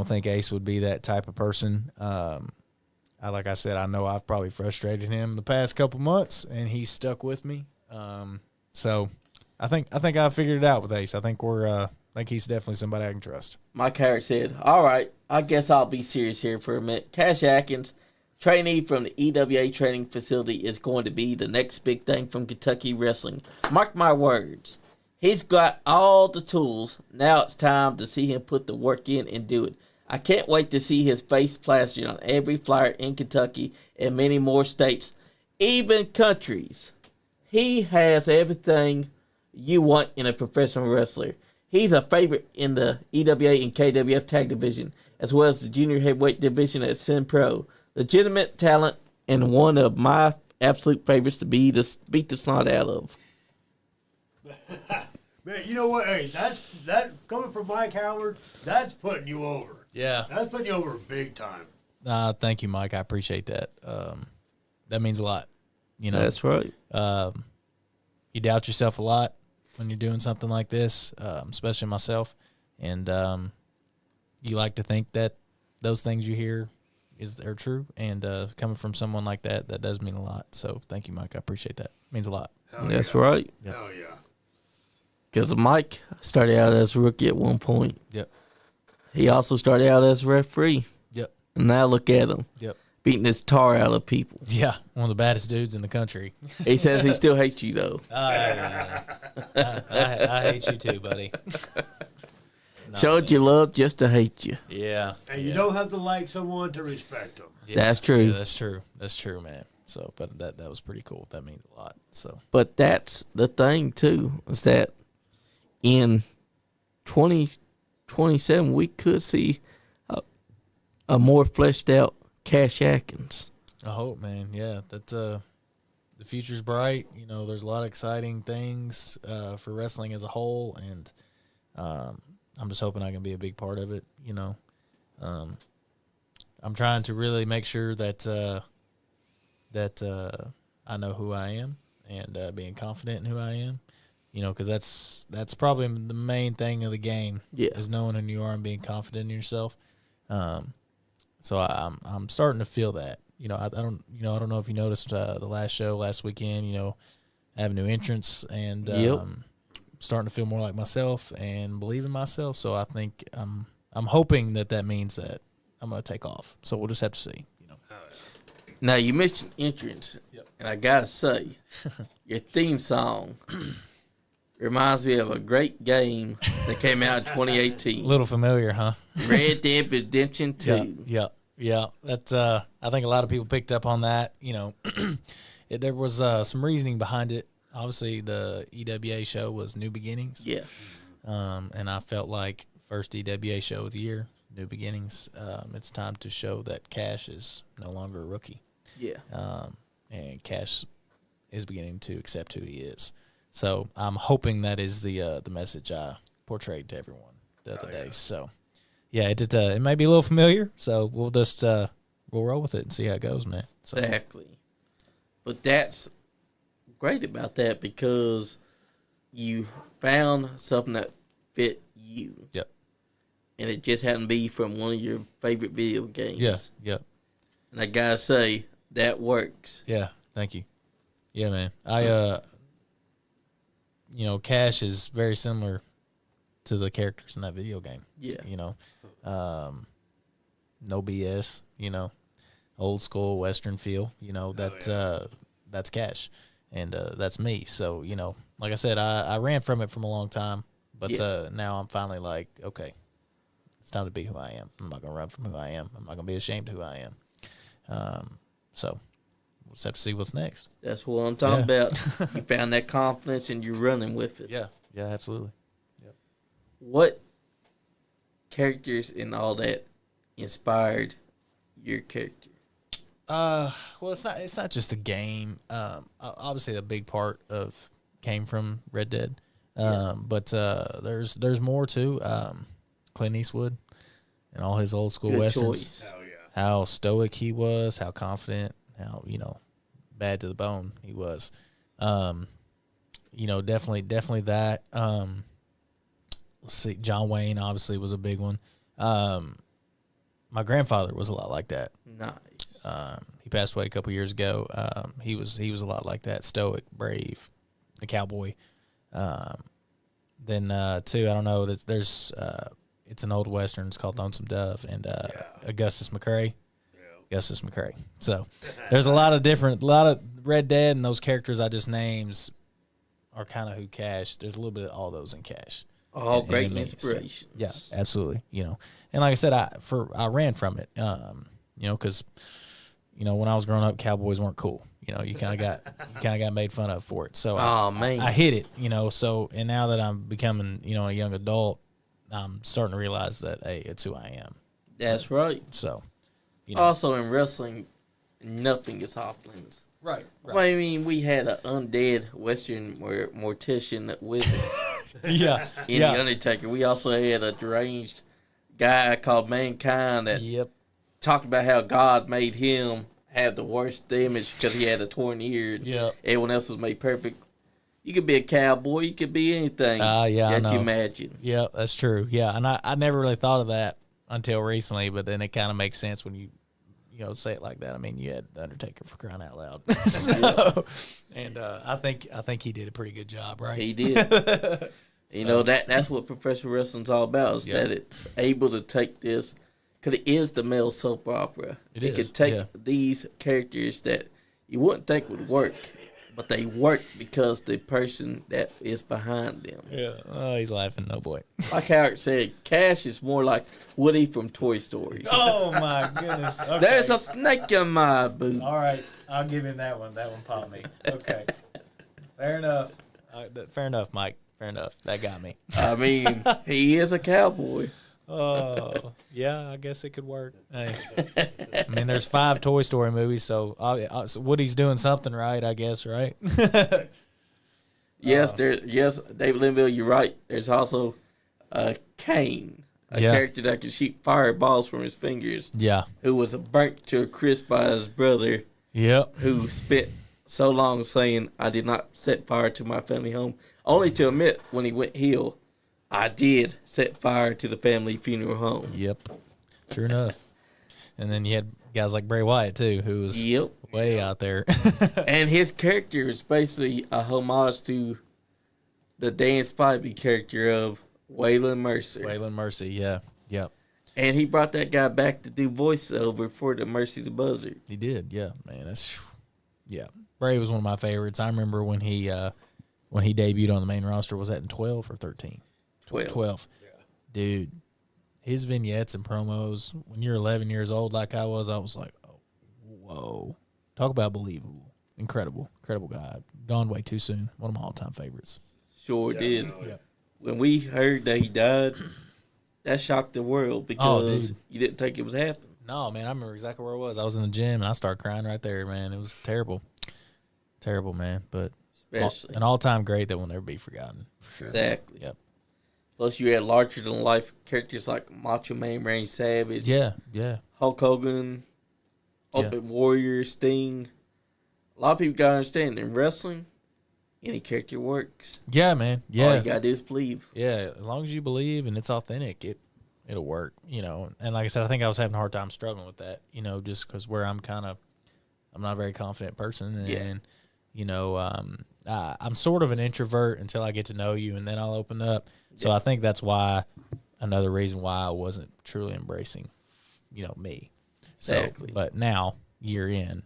think Ace would be that type of person. Like I said, I know I've probably frustrated him the past couple months, and he's stuck with me. So I think I figured it out with Ace. I think he's definitely somebody I can trust. Mike Howard said, all right, I guess I'll be serious here for a minute. Cash Atkins, trainee from the EWA training facility, is going to be the next big thing from Kentucky wrestling. Mark my words. He's got all the tools. Now it's time to see him put the work in and do it. I can't wait to see his face plastered on every flyer in Kentucky and many more states, even countries. he has everything you want in a professional wrestler. He's a favorite in the EWA and KWF tag division, as well as the junior heavyweight division at Sin Pro. Legitimate talent and one of my absolute favorites to beat the snot out of. Man, you know what? Hey, that coming from Mike Howard, that's putting you over. Yeah. That's putting you over big time. Thank you, Mike. I appreciate that. That means a lot. You know, That's right. You doubt yourself a lot when you're doing something like this, especially myself. And you like to think that those things you hear are true. And coming from someone like that, that does mean a lot. So thank you, Mike. I appreciate that. It means a lot. That's right. Yep. Hell yeah. Because Mike started out as a rookie at one point. Yep. He also started out as a referee. Yep. And now look at him. Yep. Beating this tar out of people. Yeah. One of the baddest dudes in the country. He says he still hates you, though. I hate you too, buddy. No, Showed you love just to hate you. Yeah. And you don't have to like someone to respect them. Yeah. That's true. Yeah, that's true. That's true, man. So, but that was pretty cool. That means a lot. So, But that's the thing, too, is that in 2027, we could see a more fleshed out Cash Atkins. I hope, man. Yeah, that the future's bright. You know, there's a lot of exciting things for wrestling as a whole, and I'm just hoping I can be a big part of it. You know, I'm trying to really make sure that I know who I am and being confident in who I am. You know, because that's probably the main thing of the game. Yeah. Is knowing who you are and being confident in yourself. So I'm starting to feel that. You know, I don't know if you noticed the last show last weekend. You know, I have a new entrance and starting to feel more like myself and believe in myself. So I think I'm hoping that means that I'm going to take off. So we'll just have to see. You know. Now, you mentioned entrance, and I got to say, your theme song reminds me of a great game that came out in 2018. A little familiar, huh? Red Dead Redemption 2. Yeah. That's I think a lot of people picked up on that. You know, there was some reasoning behind it. Obviously, the EWA show was New Beginnings. Yeah. And I felt like first EWA show of the year, New Beginnings. It's time to show that Cash is no longer a rookie. Yeah. And Cash is beginning to accept who he is. So I'm hoping that is the message I portrayed to everyone the other day. So, yeah, it may be a little familiar. So we'll just we'll roll with it and see how it goes, man. So. Exactly. But that's great about that because you found something that fit you. Yep. And it just happened to be from one of your favorite video games. Yeah. Yep. And I gotta say, that works. Yeah. Thank you. Yeah, man. You know, Cash is very similar to the characters in that video game. Yeah. You know, no BS, you know, old school Western feel, you know, that's Cash and that's me. So, you know, like I said, I ran from it from a long time, but now I'm finally like, okay, it's time to be who I am. I'm not going to run from who I am. I'm not going to be ashamed of who I am. So we'll just have to see what's next. That's what I'm talking about. You found that confidence and you're running with it. Yeah. Yeah, absolutely. Yep. What characters and all that inspired your character? Well, it's not just a game. Obviously, a big part came from Red Dead, but there's more too. Clint Eastwood and all his old school westerns. Choice. Hell yeah. How stoic he was, how confident, how bad to the bone he was. Definitely that. Let's see, John Wayne obviously was a big one. My grandfather was a lot like that. Nice. He passed away a couple years ago. He was a lot like that, stoic, brave, a cowboy. Then too, I don't know. There's it's an old western. It's called Lonesome Dove, and Augustus McCrae. Augustus McCrae. So there's a lot of Red Dead, and those characters I just names are kind of who Cash. There's a little bit of all those in Cash. All great and inspirations. So, yeah, absolutely. And like I said, I ran from it. Because when I was growing up, cowboys weren't cool. You kind of got made fun of for it. So man, I hit it. So and now that I'm becoming a young adult, I'm starting to realize that hey, it's who I am. That's right. So also in wrestling, nothing is off limits. Right. I mean, we had an undead Western mortician wizard. Yeah. In The Undertaker. We also had a deranged guy called Mankind that talked about how God made him have the worst image because he had a torn ear. Yep. Everyone else was made perfect. You could be a cowboy. You could be anything that you imagine. Yeah, that's true. Yeah, and I never really thought of that until recently, but then it kind of makes sense when you say it like that. I mean, you had The Undertaker for crying out loud. And I think he did a pretty good job, right? He did. That's what professional wrestling's all about, is that it's able to take this, because it is the male soap opera. It can take these characters that you wouldn't think would work, but they work because the person that is behind them. Yeah. Oh, he's laughing. No boy. Like Howard said, Cash is more like Woody from Toy Story. Oh, my goodness. Okay. There's a snake in my boot. All right. I'll give him that one. That one popped me. Okay. Fair enough. Fair enough, Mike. Fair enough. That got me. I mean, he is a cowboy. Oh, yeah, I guess it could work. Hey. I mean, there's 5 Toy Story movies, so Woody's doing something right, I guess, right? Yes, David Linville, you're right. There's also Kane, a character that can shoot fireballs from his fingers. Yeah. Who was burnt to a crisp by his brother. Yep. Who spent so long saying, I did not set fire to my family home, only to admit when he went heel, I did set fire to the family funeral home. Yep. Sure enough. And then you had guys like Bray Wyatt, too, who was way out there. And his character is basically a homage to the Dan Spivey character of Waylon Mercer. Waylon Mercer, yeah. Yep. And he brought that guy back to do voiceover for the Mercy the Buzzard. He did, yeah. Man, Bray was one of my favorites. I remember when he debuted on the main roster. Was that in 12 or 13? 12. Yeah. Dude, his vignettes and promos, when you're 11 years old like I was like, oh, whoa. Talk about believable. Incredible guy. Gone way too soon. One of my all-time favorites. Sure did. Yeah. When we heard that he died, that shocked the world because you didn't think it was happening. No, man, I remember exactly where I was. I was in the gym, and I started crying right there, man. It was terrible. Terrible, man. But especially an all-time great that will never be forgotten. For sure. Exactly. Yep. Plus, you had larger-than-life characters like Macho Man, Randy Savage. Yeah. Hulk Hogan, Ultimate Warrior, Sting. A lot of people got to understand, in wrestling, any character works. Yeah, man. Yeah. All you got to do is believe. Yeah, as long as you believe and it's authentic, it'll work, And like I said, I think I was having a hard time struggling with that, just because where I'm not a very confident person. And, I'm sort of an introvert until I get to know you, and then I'll open up. So I think that's another reason why I wasn't truly embracing, me. Exactly. So, but now, year in,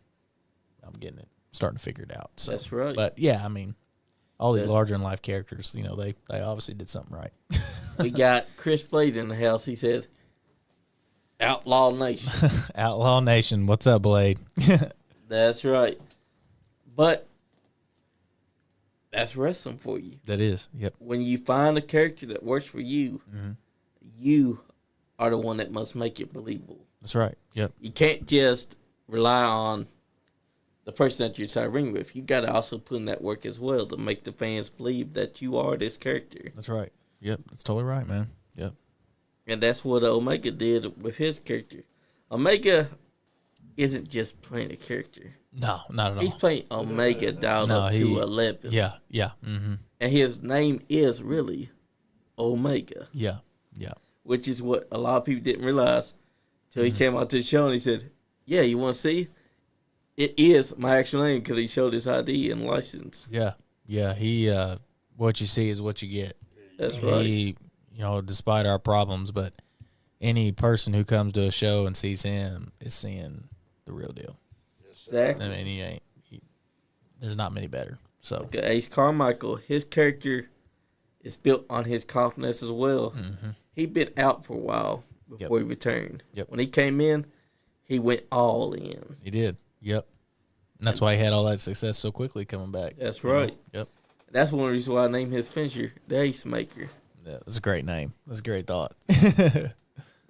I'm getting it, starting to figure it out. So, that's right. But yeah, I mean, all these larger-than-life characters, they obviously did something right. We got Chris Blade in the house. He said, Outlaw Nation. Outlaw Nation. What's up, Blade? That's right. But that's wrestling for you. That is. Yep. When you find a character that works for you, you are the one that must make it believable. That's right. Yep. You can't just rely on the person that you're inside ring with. You got to also put in that work as well to make the fans believe that you are this character. That's right. Yep. That's totally right, man. Yep. And that's what Omega did with his character. Omega isn't just playing a character. No, not at all. He's playing Omega dialed up to 11. Yeah. Mm-hmm. And his name is really Omega. Yeah. Which is what a lot of people didn't realize till he came out to the show and he said, yeah, you want to see? It is my actual name because he showed his ID and license. Yeah. He, what you see is what you get. That's right. He, despite our problems, but any person who comes to a show and sees him is seeing the real deal. Exactly. I mean, there's not many better. So okay, Ace Carmichael, his character is built on his confidence as well. Mm-hmm. He'd been out for a while before he returned. Yep. When he came in, He went all in. He did. Yep. And that's why he had all that success so quickly coming back. That's right. Yep. That's one reason why I named his finisher the Ace Maker. Yeah, that's a great name. That's a great thought.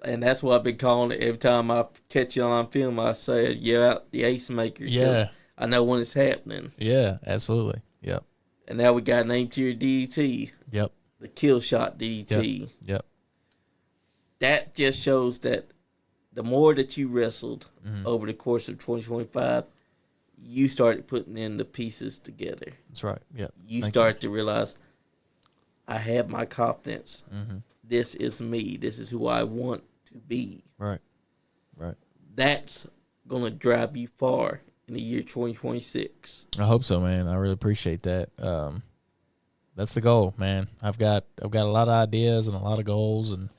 And that's what I've been calling it every time I catch it on film. I say, yeah, the Ace Maker. Yeah. I know when it's happening. Yeah, absolutely. Yep. And now we got a name to your DDT. Yep. The Kill Shot DDT. Yep. That just shows that the more that you wrestled over the course of 2025, you started putting in the pieces together. That's right. Yep. You started to realize, I have my confidence. This is me. This is who I want to be. Right. Right. That's going to drive you far in the year 2026. I hope so, man. I really appreciate that. That's the goal, man. I've got a lot of ideas and a lot of goals, and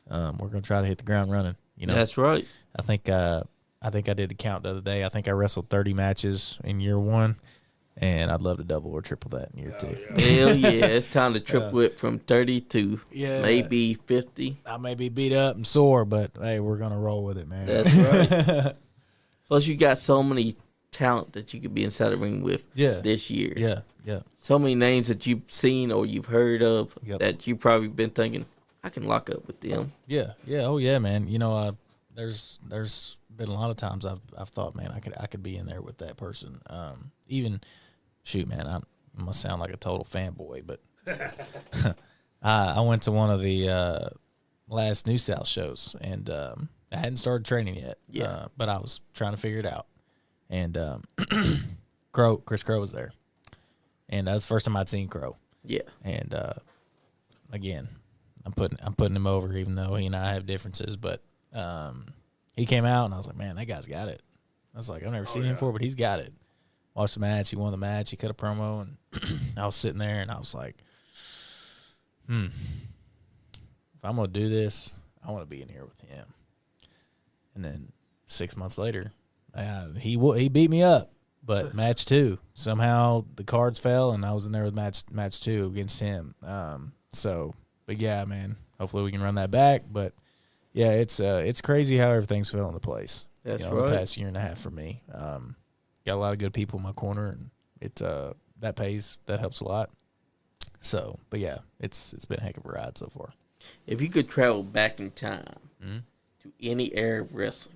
we're going to try to hit the ground running. You know, that's right. I think I did the count the other day. I think I wrestled 30 matches in year 1, and I'd love to double or triple that in year 2. Yeah. Hell yeah. It's time to triple it from 30 to maybe 50. I may be beat up and sore, but hey, we're going to roll with it, man. That's right. Plus, you got so many talent that you could be inside the ring with this year. Yeah, yeah. So many names that you've seen or you've heard of Yep. that you've probably been thinking, I can lock up with them. Yeah, yeah. Oh, yeah, man. You know, there's been a lot of times I've thought, man, I could be in there with that person. Even, shoot, man, I must sound like a total fanboy, but I went to one of the last New South shows, and I hadn't started training yet. But I was trying to figure it out, and Chris Crow was there, and that was the first time I'd seen Crow. Yeah, and again, I'm putting him over, even though he and I have differences. But he came out, and I was like, man, that guy's got it. I was like, I've never seen him before, but he's got it. Watched the match. He won the match. He cut a promo, and I was sitting there, and I was like, if I'm going to do this, I want to be in here with him. And then 6 months later, he beat me up. But match 2, somehow the cards fell, and I was in there with match 2 against him. But yeah, man, hopefully we can run that back. But yeah, it's crazy how everything's fell into place. That's right. The past year and a half for me. Got a lot of good people in my corner, and that pays. That helps a lot. So, but yeah, it's been a heck of a ride so far. If you could travel back in time to any era of wrestling,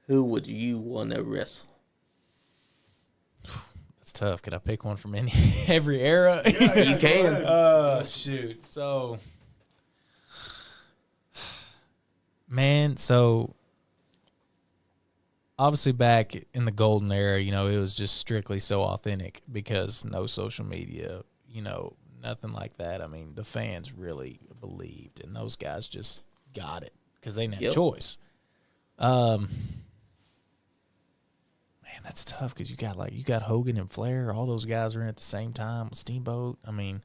who would you want to wrestle? That's tough. Can I pick one from every era? Yeah, you can. Shoot. So, man, so obviously back in the golden era, you know, it was just strictly so authentic because no social media, you know, nothing like that. I mean, the fans really believed, and those guys just got it because they didn't have a choice. Man, that's tough because you got Hogan and Flair. All those guys are in at the same time with Steamboat. I mean,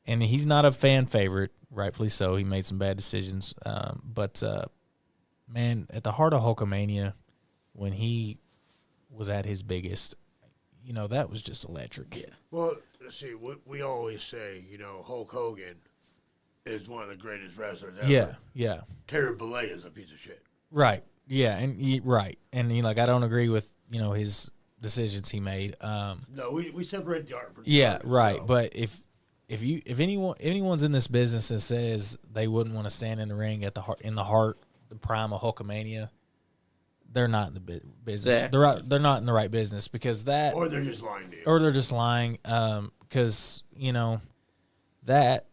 and he's not a fan favorite, rightfully so. He made some bad decisions. But man, at the heart of Hulkamania, when he was at his biggest, you know, that was just electric. Yeah. Well, see, we always say, you know, Hulk Hogan is one of the greatest wrestlers ever. Yeah, yeah. Terry Bollea is a piece of shit. Right. Yeah, and right. And like I don't agree with, you know, his decisions he made. No, we separate the art from the art, right. So. But if anyone's in this business and says they wouldn't want to stand in the ring the prime of Hulkamania, they're not in the business. Exactly. They're not in the right business because that, or they're just lying to you, or they're just lying. Because you know that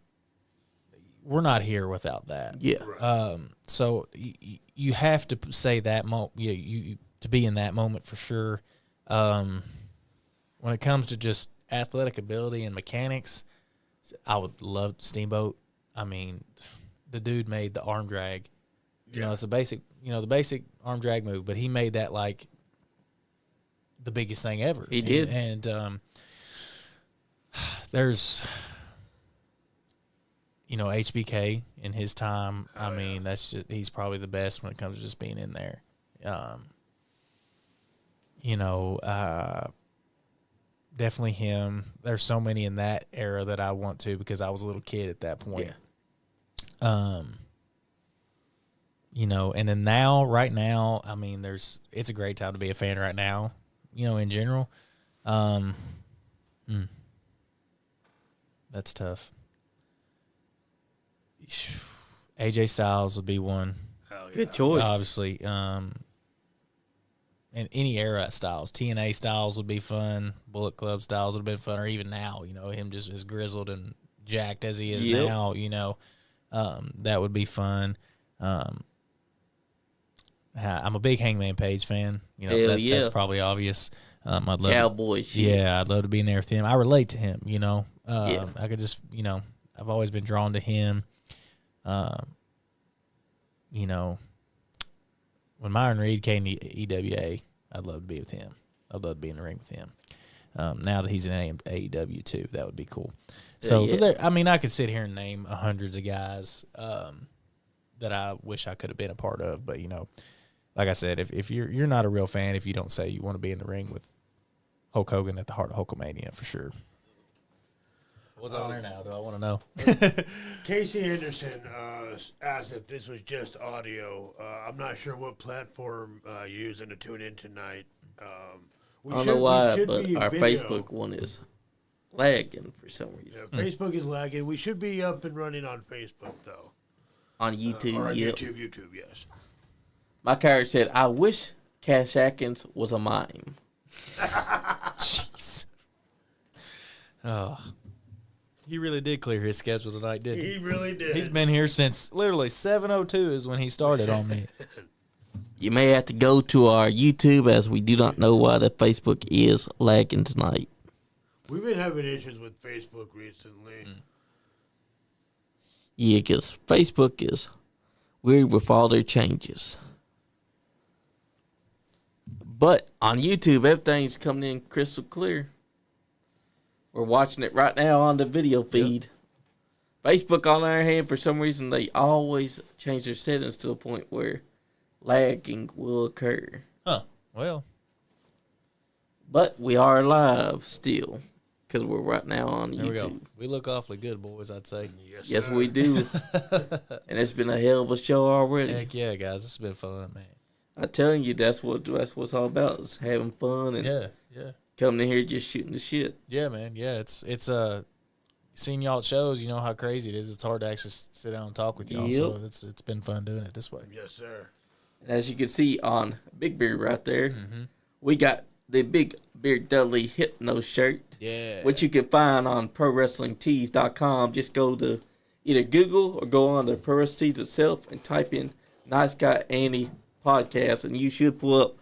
we're not here without that. Yeah. Right. So you have to say that you to be in that moment for sure. When it comes to just athletic ability and mechanics, I would love Steamboat. I mean, the dude made the arm drag. You know, it's the basic arm drag move, but he made that like the biggest thing ever. He did. And there's, you know, HBK in his time. I mean, he's probably the best when it comes to just being in there. You know, definitely him. There's so many in that era that I want to because I was a little kid at that point. You know, and then now, right now, I mean, it's a great time to be a fan right now, you know, in general. That's tough. AJ Styles would be one. Hell yeah. Good choice. Obviously. In any era at Styles. TNA Styles would be fun. Bullet Club Styles would have been fun. Or even now, you know, him just as grizzled and jacked as he is now, you know, that would be fun. I'm a big Hangman Page fan. You know, that's probably obvious. I'd love Cowboy shit. Yeah, I'd love to be in there with him. I relate to him, you know. I could just, you know, I've always been drawn to him. You know, when Myron Reed came to EWA, I'd love to be with him. I'd love to be in the ring with him. Now that he's in AEW too, that would be cool. So, I mean, I could sit here and name hundreds of guys that I wish I could have been a part of. But, you know, like I said, if you're not a real fan, if you don't say you want to be in the ring with Hulk Hogan at the Heart of Hulkamania, for sure. What's on there now? Do I want to know? Casey Anderson asked if this was just audio. I'm not sure what platform using to tune in tonight. I don't know why, but our Facebook one is lagging for some reason. Yeah, Facebook is lagging. We should be up and running on Facebook, though. On YouTube, or on yep. YouTube, yes. My character said, I wish Cash Atkins was a mime. Jeez. Oh. He really did clear his schedule tonight, didn't he? He really did. He's been here since literally 7:02 is when he started on me. You may have to go to our YouTube as we do not know why the Facebook is lagging tonight. We've been having issues with Facebook recently. Yeah, because Facebook is weird with all their changes. But on YouTube, everything's coming in crystal clear. We're watching it right now on the video feed. Yep. Facebook, on the other hand, for some reason, they always change their settings to a point where lagging will occur. Huh. Well. But we are live still because we're right now on there YouTube. We look awfully good, boys, I'd say. Yes, we do. And it's been a hell of a show already. Heck yeah, guys. This has been fun, man. I'm telling you, that's what it's all about, is having fun and coming in here just shooting the shit. Yeah, man. Yeah, it's seeing y'all at shows, you know how crazy it is. It's hard to actually sit down and talk with y'all. So it's been fun doing it this way. Yes, sir. And as you can see on Big Beard right there, we got the Big Beard Dudley Hypno shirt. Yeah. Which you can find on ProWrestlingTees.com. Just go to either Google or go on to Pro Wrestling Tees itself and type in Nice Guy Andy Podcast, and you should pull up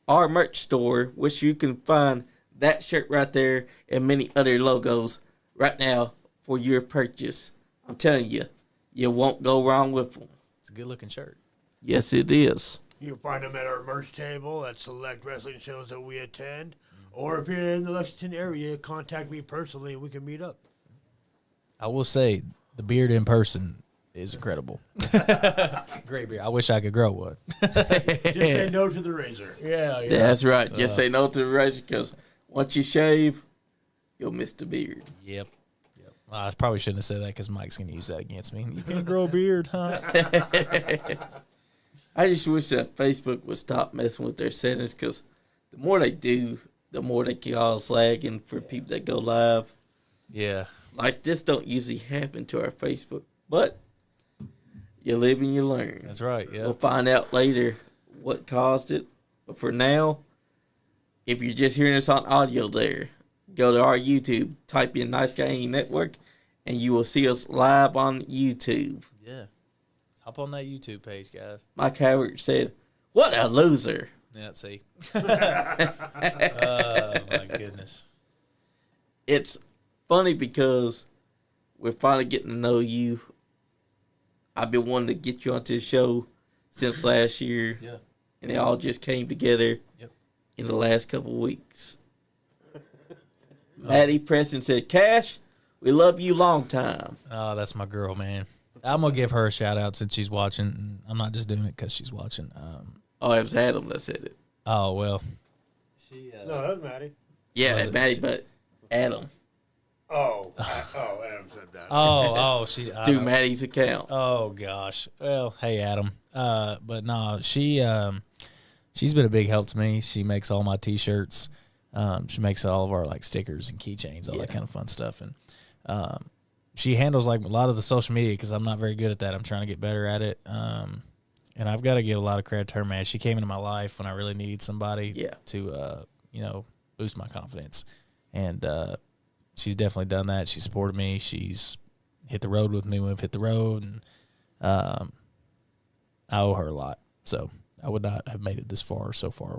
our merch store, which you can find that shirt right there and many other logos right now for your purchase. I'm telling you, you won't go wrong with them. It's a good looking shirt. Yes, it is. You can find them at our merch table at select wrestling shows that we attend. Or if you're in the Lexington area, contact me personally and we can meet up. I will say, the beard in person is incredible. Great beard. I wish I could grow one. Just say no to the razor. Yeah. That's right. Just say no to the razor, because once you shave, you'll miss the beard. Yep. I probably shouldn't have said that because Mike's going to use that against me. You can grow a beard, huh? I just wish that Facebook would stop messing with their settings, because the more they do, the more they cause lagging for people that go live. Yeah. Like, this don't usually happen to our Facebook, but you live and you learn. That's right, yeah. We'll find out later what caused it. But for now, if you're just hearing us on audio there, go to our YouTube, type in Nice Guy Andy Network, and you will see us live on YouTube. Yeah. Hop on that YouTube page, guys. Mike Howard said, "What a loser." Yeah, see. Oh, my goodness. It's funny because we're finally getting to know you. I've been wanting to get you onto the show since last year. Yeah. And it all just came together in the last couple of weeks. Maddie Preston said, "Cash, we love you long time." Oh, that's my girl, man. I'm going to give her a shout out since she's watching. I'm not just doing it because she's watching. Oh, it was Adam that said it. Oh, well. No, that was Maddie. Yeah, Maddie, but Adam. Adam said that. She Through Maddie's account. Oh gosh. Well, hey Adam. But no, she's been a big help to me. She makes all my T-shirts. She makes all of our like stickers and keychains, all that kind of fun stuff, and she handles like a lot of the social media because I'm not very good at that. I'm trying to get better at it. And I've got to give a lot of credit to her, man. She came into my life when I really needed somebody to boost my confidence, and she's definitely done that. She supported me. She's hit the road with me when we've hit the road, and I owe her a lot. So I would not have made it this far so far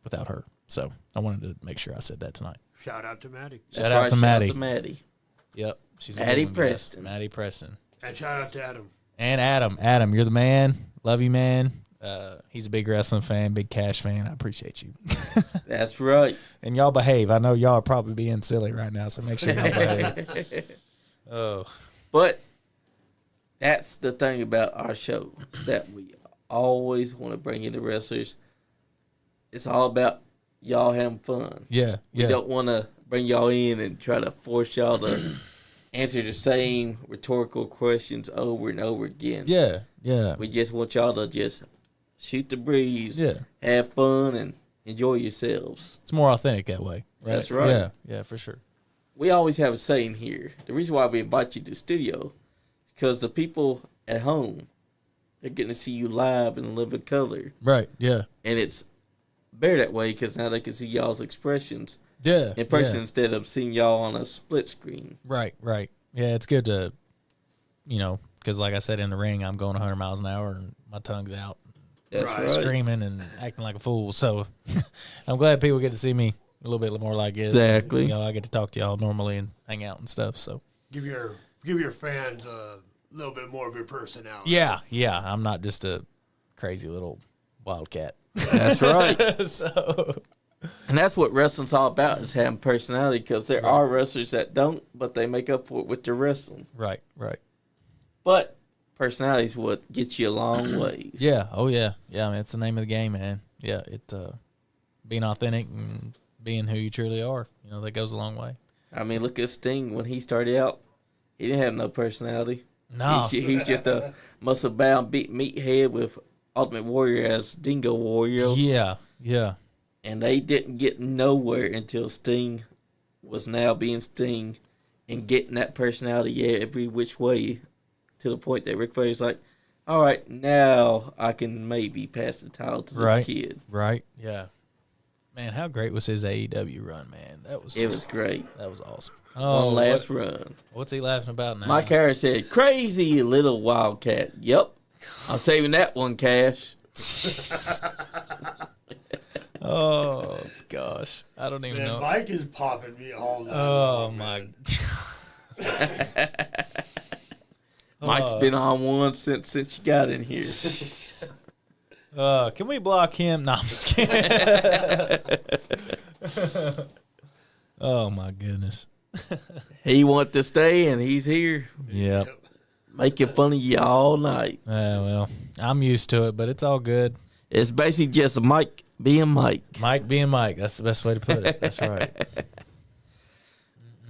without her. So I wanted to make sure I said that tonight. Shout out to Maddie. Shout out to Maddie. Shout out to Maddie. Yep. She's Maddie Preston. Maddie Preston. And shout out to Adam. And Adam. Adam, you're the man. Love you, man. He's a big wrestling fan, big Cash fan. I appreciate you. That's right. And y'all behave. I know y'all are probably being silly right now, so make sure y'all behave. Oh. But that's the thing about our show, is that we always want to bring in the wrestlers. It's all about y'all having fun. Yeah. We don't want to bring y'all in and try to force y'all to answer the same rhetorical questions over and over again. Yeah. We just want y'all to just shoot the breeze, Yeah. have fun, and enjoy yourselves. It's more authentic that way. Right? That's right. Yeah, for sure. We always have a saying here. The reason why we invite you to the studio is because the people at home, they're getting to see you live in living color. Right, yeah. And it's better that way because now they can see y'all's expressions Yeah. in person instead of seeing y'all on a split screen. Right. Yeah, it's good to, because like I said, in the ring, I'm going 100 miles an hour and my tongue's out. That's right. Screaming and acting like a fool. So I'm glad people get to see me a little bit more like this. Exactly. I get to talk to y'all normally and hang out and stuff. So Give your fans a little bit more of your personality. yeah. I'm not just a crazy little wildcat. That's right. So And that's what wrestling's all about, is having personality, because there are wrestlers that don't, but they make up for it with their wrestling. Right. But personality is what gets you a long ways. Yeah. Oh yeah. Yeah. I mean, it's the name of the game, man. Yeah. Being authentic and being who you truly are, that goes a long way. I mean, look at Sting. When he started out, he didn't have no personality. No. He's just a muscle-bound meathead with Ultimate Warrior as Dingo Warrior. Yeah. And they didn't get nowhere until Sting was now being Sting and getting that personality every which way, to the point that Ric Flair's like, all right, now I can maybe pass the title to this kid. Right. Yeah. Man, how great was his AEW run, man? It was great. That was awesome. One last run. What's he laughing about now? Mike Harris said, crazy little wildcat. Yep. I'm saving that one, Cash. Oh, gosh. I don't even know. Mike is popping me all night. Oh, my Mike's been on one since you got in here. Can we block him? No, I'm just kidding. Oh, my goodness. He wanted to stay, and he's here. Yep. Making fun of you all night. Well, I'm used to it, but it's all good. It's basically just Mike being Mike. Mike being Mike. That's the best way to put it. That's right.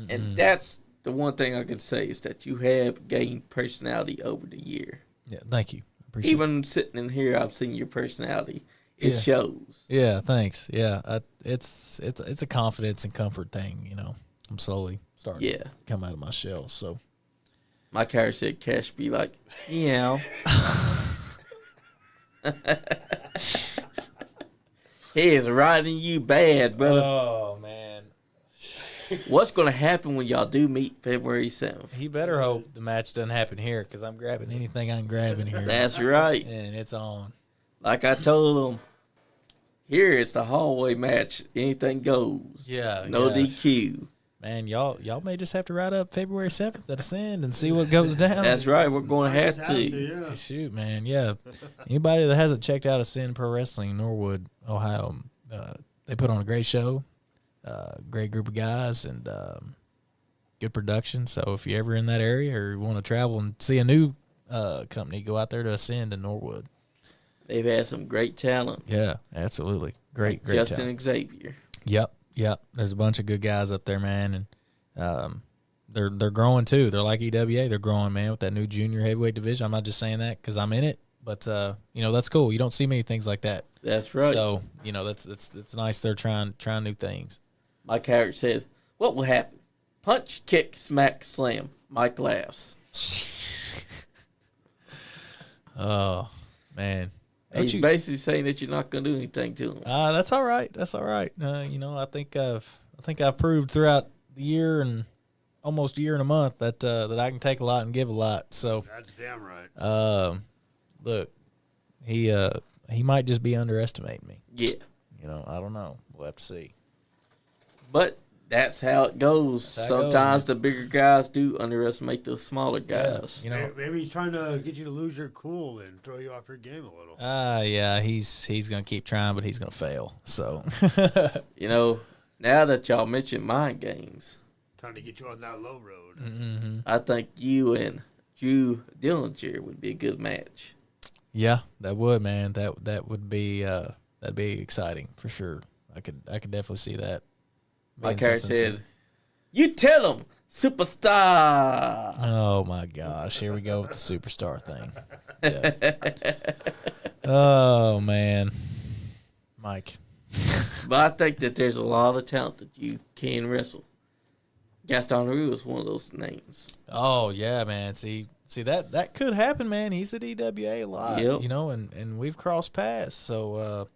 And that's the one thing I can say, is that you have gained personality over the year. Yeah, thank you. Appreciate it. Even sitting in here, I've seen your personality. It shows. Yeah, thanks. Yeah, it's a confidence and comfort thing. I'm slowly starting to come out of my shell. So My character said, Cash be like, yeah. He is riding you bad, brother. Oh, man. What's going to happen when y'all do meet February 7th? He better hope the match doesn't happen here, because I'm grabbing anything I can grab in here. That's right. And it's on. Like I told him, here it's the hallway match. Anything goes. Yeah. No DQ. Man, y'all may just have to ride up February 7th at Ascend and see what goes down. That's right. We're going to have to. Yeah. Shoot, man. Yeah. Anybody that hasn't checked out Ascend Pro Wrestling in Norwood, Ohio, they put on a great show, great group of guys, and good production. So if you're ever in that area or you want to travel and see a new company, go out there to Ascend in Norwood. They've had some great talent. Yeah, absolutely. Great Justin talent. Xavier. Yep. There's a bunch of good guys up there, man, and they're growing too. They're like EWA. They're growing, man, with that new junior heavyweight division. I'm not just saying that because I'm in it, but that's cool. You don't see many things like that. That's right. So that's nice. They're trying new things. My character said, "What will happen? Punch, kick, smack, slam." Mike laughs. Oh man, He's basically saying that you're not going to do anything to him. That's all right. That's all right. I think I've proved throughout the year and almost a year and a month that I can take a lot and give a lot. So that's damn right. Look, he might just be underestimating me. Yeah. I don't know. We'll have to see. But that's how it goes. Sometimes the bigger guys do underestimate the smaller guys. Yeah, maybe he's trying to get you to lose your cool and throw you off your game a little. Yeah, he's gonna keep trying, but he's gonna fail. So, now that y'all mentioned mind games, trying to get you on that low road. Mm-hmm. I think you and Drew Dillinger would be a good match. Yeah, that would, man. That would be that'd be exciting for sure. I could definitely see that. My character said, "You tell him, superstar." Oh my gosh, here we go with the superstar thing. Yeah. Oh man, Mike. But I think that there's a lot of talent that you can wrestle. Gaston Rue is one of those names. Oh yeah, man. See that could happen, man. He's at EWA a lot, Yep. and we've crossed paths. So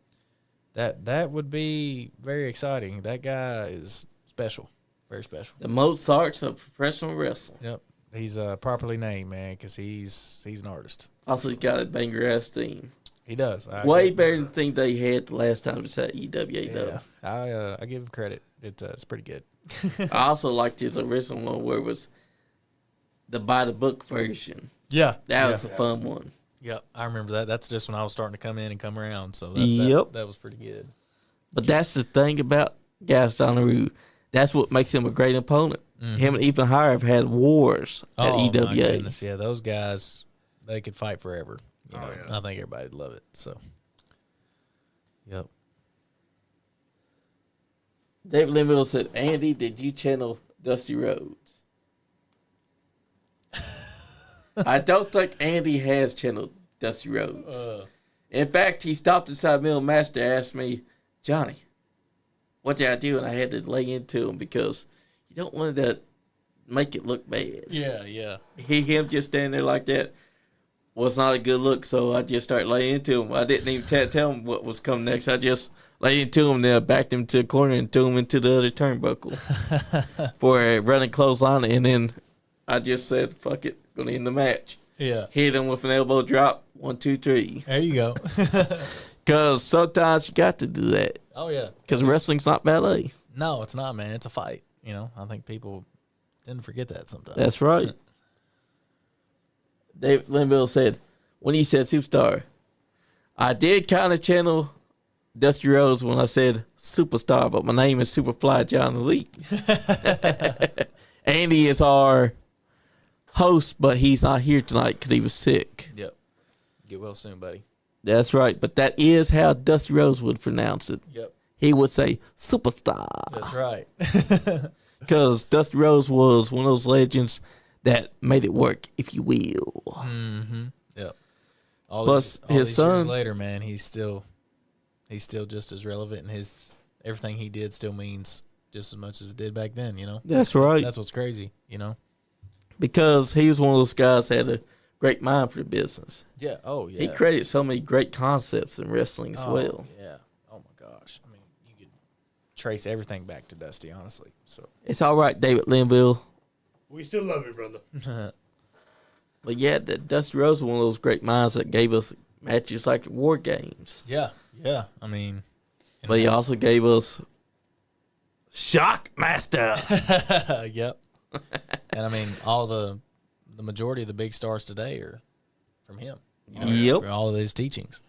that would be very exciting. That guy is special, very special. The Mozart's of professional wrestling. Yep, he's properly named, man, because he's an artist. Also, he's got a banger ass theme. He does. Way better than the thing they had the last time it was at EWA, though. Yeah, I give him credit. It's pretty good. I also liked his original one where it was the by the book version. Yeah, That was a fun one. Yep, I remember that. That's just when I was starting to come in and come around. So that was pretty good. But that's the thing about Gaston Rue. That's what makes him a great opponent. Mm-hmm. Him and even higher have had wars at EWA. My goodness, yeah, those guys, they could fight forever. I think everybody'd love it. So, yep. David Linville said, "Andy, did you channel Dusty Rhodes?" I don't think Andy has channeled Dusty Rhodes. In fact, he stopped inside Middle Master and asked me, "Johnny, what did I do?" And I had to lay into him because you don't want to make it look bad. Yeah. Him just standing there like that was not a good look, so I just started laying into him. I didn't even tell him what was coming next. I just laid into him, then backed him to the corner and threw him into the other turnbuckle for a running clothesline, and then I just said, "Fuck it, gonna end the match." Yeah. Hit him with an elbow drop, 1, 2, 3. There you go. Because sometimes you got to do that. Oh, yeah. Because wrestling's not ballet. No, it's not, man. It's a fight. I think people tend to forget that sometimes. That's right. David Linville said, when he said superstar, I did kind of channel Dusty Rhodes when I said superstar, but my name is Superfly John Elite. Andy is our host, but he's not here tonight because he was sick. Yep. Get well soon, buddy. That's right, but that is how Dusty Rhodes would pronounce it. Yep. He would say superstar. That's right. Because Dusty Rhodes was one of those legends that made it work, if you will. Mm-hmm. Yep. Plus, all his these son years later, man, he's still just as relevant, and everything he did still means just as much as it did back then. That's right. That's what's crazy. Because he was one of those guys that had a great mind for the business. Yeah. Oh, yeah. He created so many great concepts in wrestling as well. Yeah. Oh my gosh. I mean, you could trace everything back to Dusty, honestly. So It's all right, David Linville. We still love you, brother. But yeah, Dusty Rhodes was one of those great minds that gave us matches like War Games. Yeah. I mean, But he also gave us Shockmaster. Yep. And I mean, all the majority of the big stars today are from him. Yep. For all of his teachings.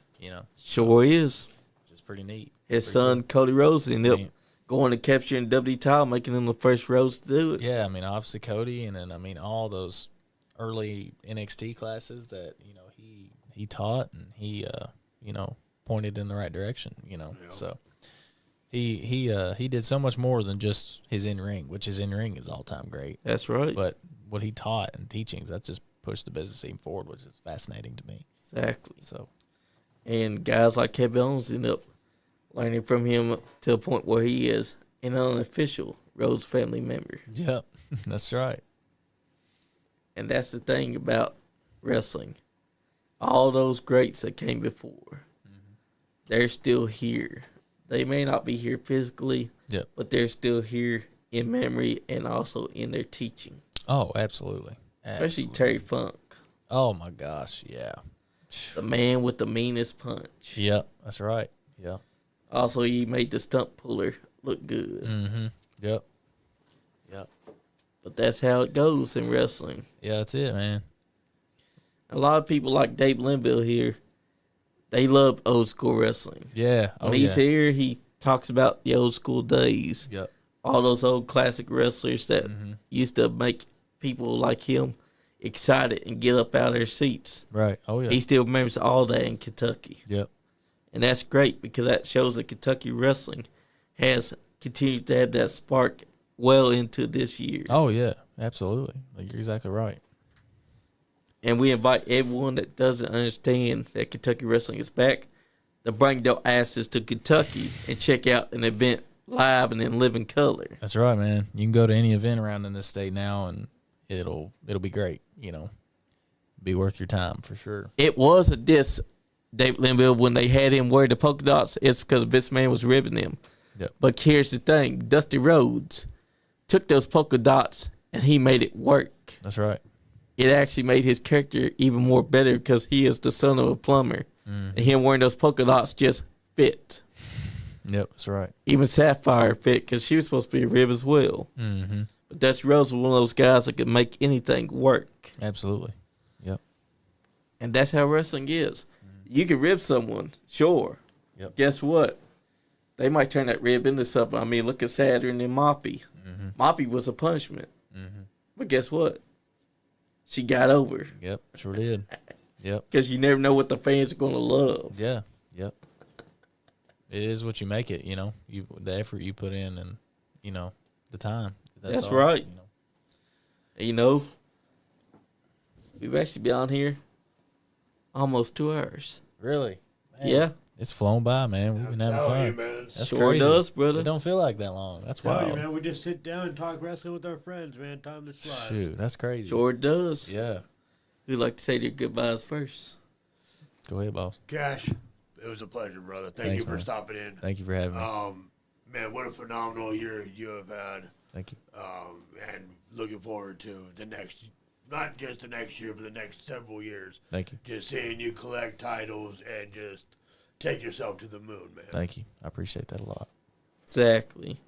Sure is. Which is pretty neat. His Pretty son, cool. Cody Rhodes, ended up going to capturing WWE title, making him the first Rhodes to do it. Yeah, I mean, obviously Cody, and then I mean all those early NXT classes that he taught and he pointed in the right direction. So He did so much more than just his in-ring, which his in-ring is all-time great. That's right. But what he taught and teachings, that just pushed the business even forward, which is fascinating to me. Exactly. So, And guys like Kevin Owens end up learning from him to a point where he is an unofficial Rhodes family member. yep, that's right. And that's the thing about wrestling. All those greats that came before, they're still here. They may not be here physically, Yep. but they're still here in memory and also in their teaching. Oh, absolutely. Especially Terry Funk, Oh my gosh, yeah. the man with the meanest punch. Yep, that's right. Yeah. Also, he made the stunt puller look good. Mm-hmm. Yep. Yep. But that's how it goes in wrestling. Yeah, that's it, man. A lot of people like Dave Linville here, they love old school wrestling. Yeah. When he's here, he talks about the old school days. Yep. All those old classic wrestlers that used to make people like him excited and get up out of their seats. Right. Oh yeah. He still remembers all that in Kentucky. Yep. And that's great because that shows that Kentucky wrestling has continued to have that spark well into this year. Oh yeah. Absolutely. Like, you're exactly right. And we invite everyone that doesn't understand that Kentucky wrestling is back to bring their asses to Kentucky and check out an event live and in living color. That's right, man. You can go to any event around in this state now, and it'll be great. You know, be worth your time for sure. It was a diss, David Linville, when they had him wear the polka dots. It's because Vince McMahon was ribbing him. Yep. But here's the thing. Dusty Rhodes took those polka dots and he made it work. That's right. It actually made his character even more better because he is the son of a plumber. And him wearing those polka dots just fit. Yep, that's right. Even Sapphire fit because she was supposed to be a rib as well. Mm-hmm. But Dusty Rhodes was one of those guys that could make anything work. Absolutely. Yep. And that's how wrestling is. You can rib someone, sure. Yep. Guess what? They might turn that rib into something. I mean, look at Saturn and Moppy. Moppy was a punishment. But guess what? She got over. Yep, sure did. Yep. Because you never know what the fans are going to love. Yeah. Yep. It is what you make it, the effort you put in and, the time. That's all, right. And we've actually been on here almost 2 hours. Really? Man, Yeah. It's flown by, man. We've been having fun. You, man. That's Sure crazy. does, brother. It don't feel like that long. That's Tell you, wild. man, we just sit down and talk wrestling with our friends, man. Time to fly. Shoot, that's crazy. Sure does. Yeah. We'd like to say their goodbyes first. Go ahead, boss. Cash, it was a pleasure, brother. Thank Thanks, you for man. stopping in. Thank you for having me. Man, what a phenomenal year you have had. Thank you. And looking forward to the next, not just the next year, but the next several years. Thank you. Just seeing you collect titles and just take yourself to the moon, man. Thank you. I appreciate that a lot. Exactly.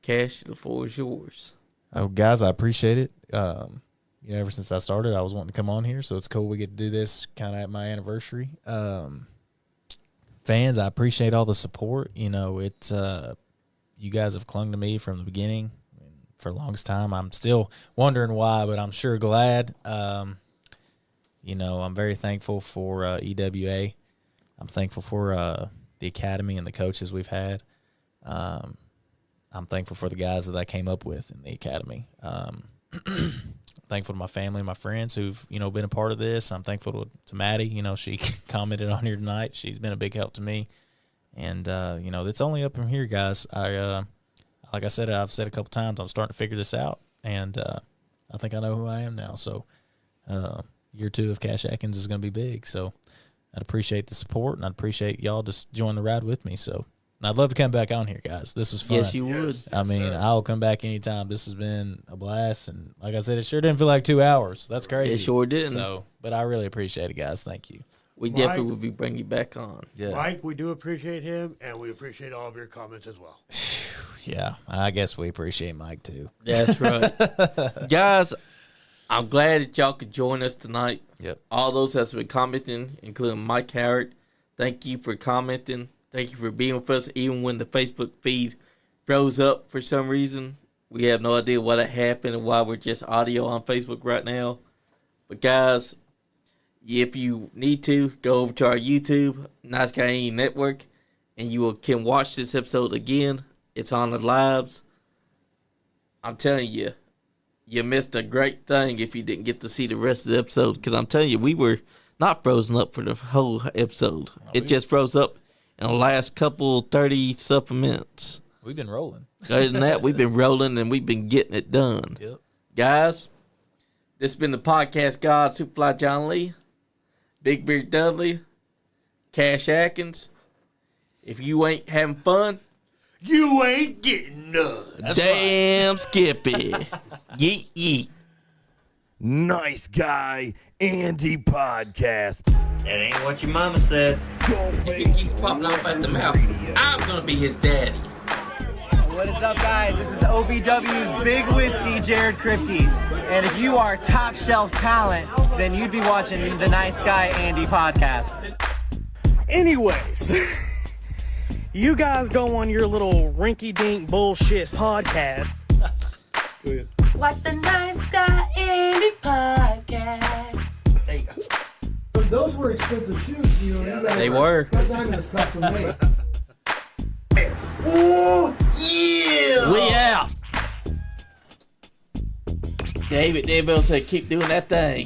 Cash, the floor is yours. Oh, guys, I appreciate it. Ever since I started, I was wanting to come on here, so it's cool we get to do this kind of at my anniversary. Fans, I appreciate all the support. You guys have clung to me from the beginning for the longest time. I'm still wondering why, but I'm sure glad. I'm very thankful for EWA. I'm thankful for the academy and the coaches we've had. I'm thankful for the guys that I came up with in the academy. Thankful to my family and my friends who've, been a part of this. I'm thankful to Maddie. She commented on here tonight. She's been a big help to me. And, it's only up from here, guys. Like I said, I've said a couple times, I'm starting to figure this out. And I think I know who I am now. So year 2 of Cash Atkins is going to be big. So I'd appreciate the support, and I'd appreciate y'all just join the ride with me. So and I'd love to come back on here, guys. This was fun. Yes, you would. I mean, I'll come back anytime. This has been a blast, and like I said, it sure didn't feel like 2 hours. That's crazy. It sure didn't. So, but I really appreciate it, guys. Thank you. We definitely will be bringing you back on. Yeah, Mike, we do appreciate him, and we appreciate all of your comments as well. yeah. I guess we appreciate Mike too. That's right. Guys, I'm glad that y'all could join us tonight. Yep. All those that's been commenting, including Mike Howard, thank you for commenting. Thank you for being with us, even when the Facebook feed froze up for some reason. We have no idea why that happened and why we're just audio on Facebook right now. But guys, if you need to, go over to our YouTube, NiceGuyAndy Network, and can watch this episode again. It's on the lives. I'm telling you, you missed a great thing if you didn't get to see the rest of the episode. Because I'm telling you, we were not frozen up for the whole episode. It just froze up in the last couple 30-something minutes. We've been rolling. Other than that, we've been rolling and we've been getting it done. Yep. Guys, this has been the podcast God, Superfly John Lee, Big Beard Dudley, Cash Atkins. If you ain't having fun, You ain't getting none. damn Skippy. Yeet, yeet. Nice Guy Andy podcast. That ain't what your mama said. If he keeps popping off at the mouth, I'm going to be his daddy. What is up, guys? This is OVW's Big Whiskey, Jared Kripke. And if you are top shelf talent, then you'd be watching the Nice Guy Andy podcast. Anyways, you guys go on your little rinky-dink bullshit podcast. Watch the Nice Guy Andy podcast. There you go. Those were expensive shoes, you know. They were. Ooh, yeah! We out. David said, keep doing that thing.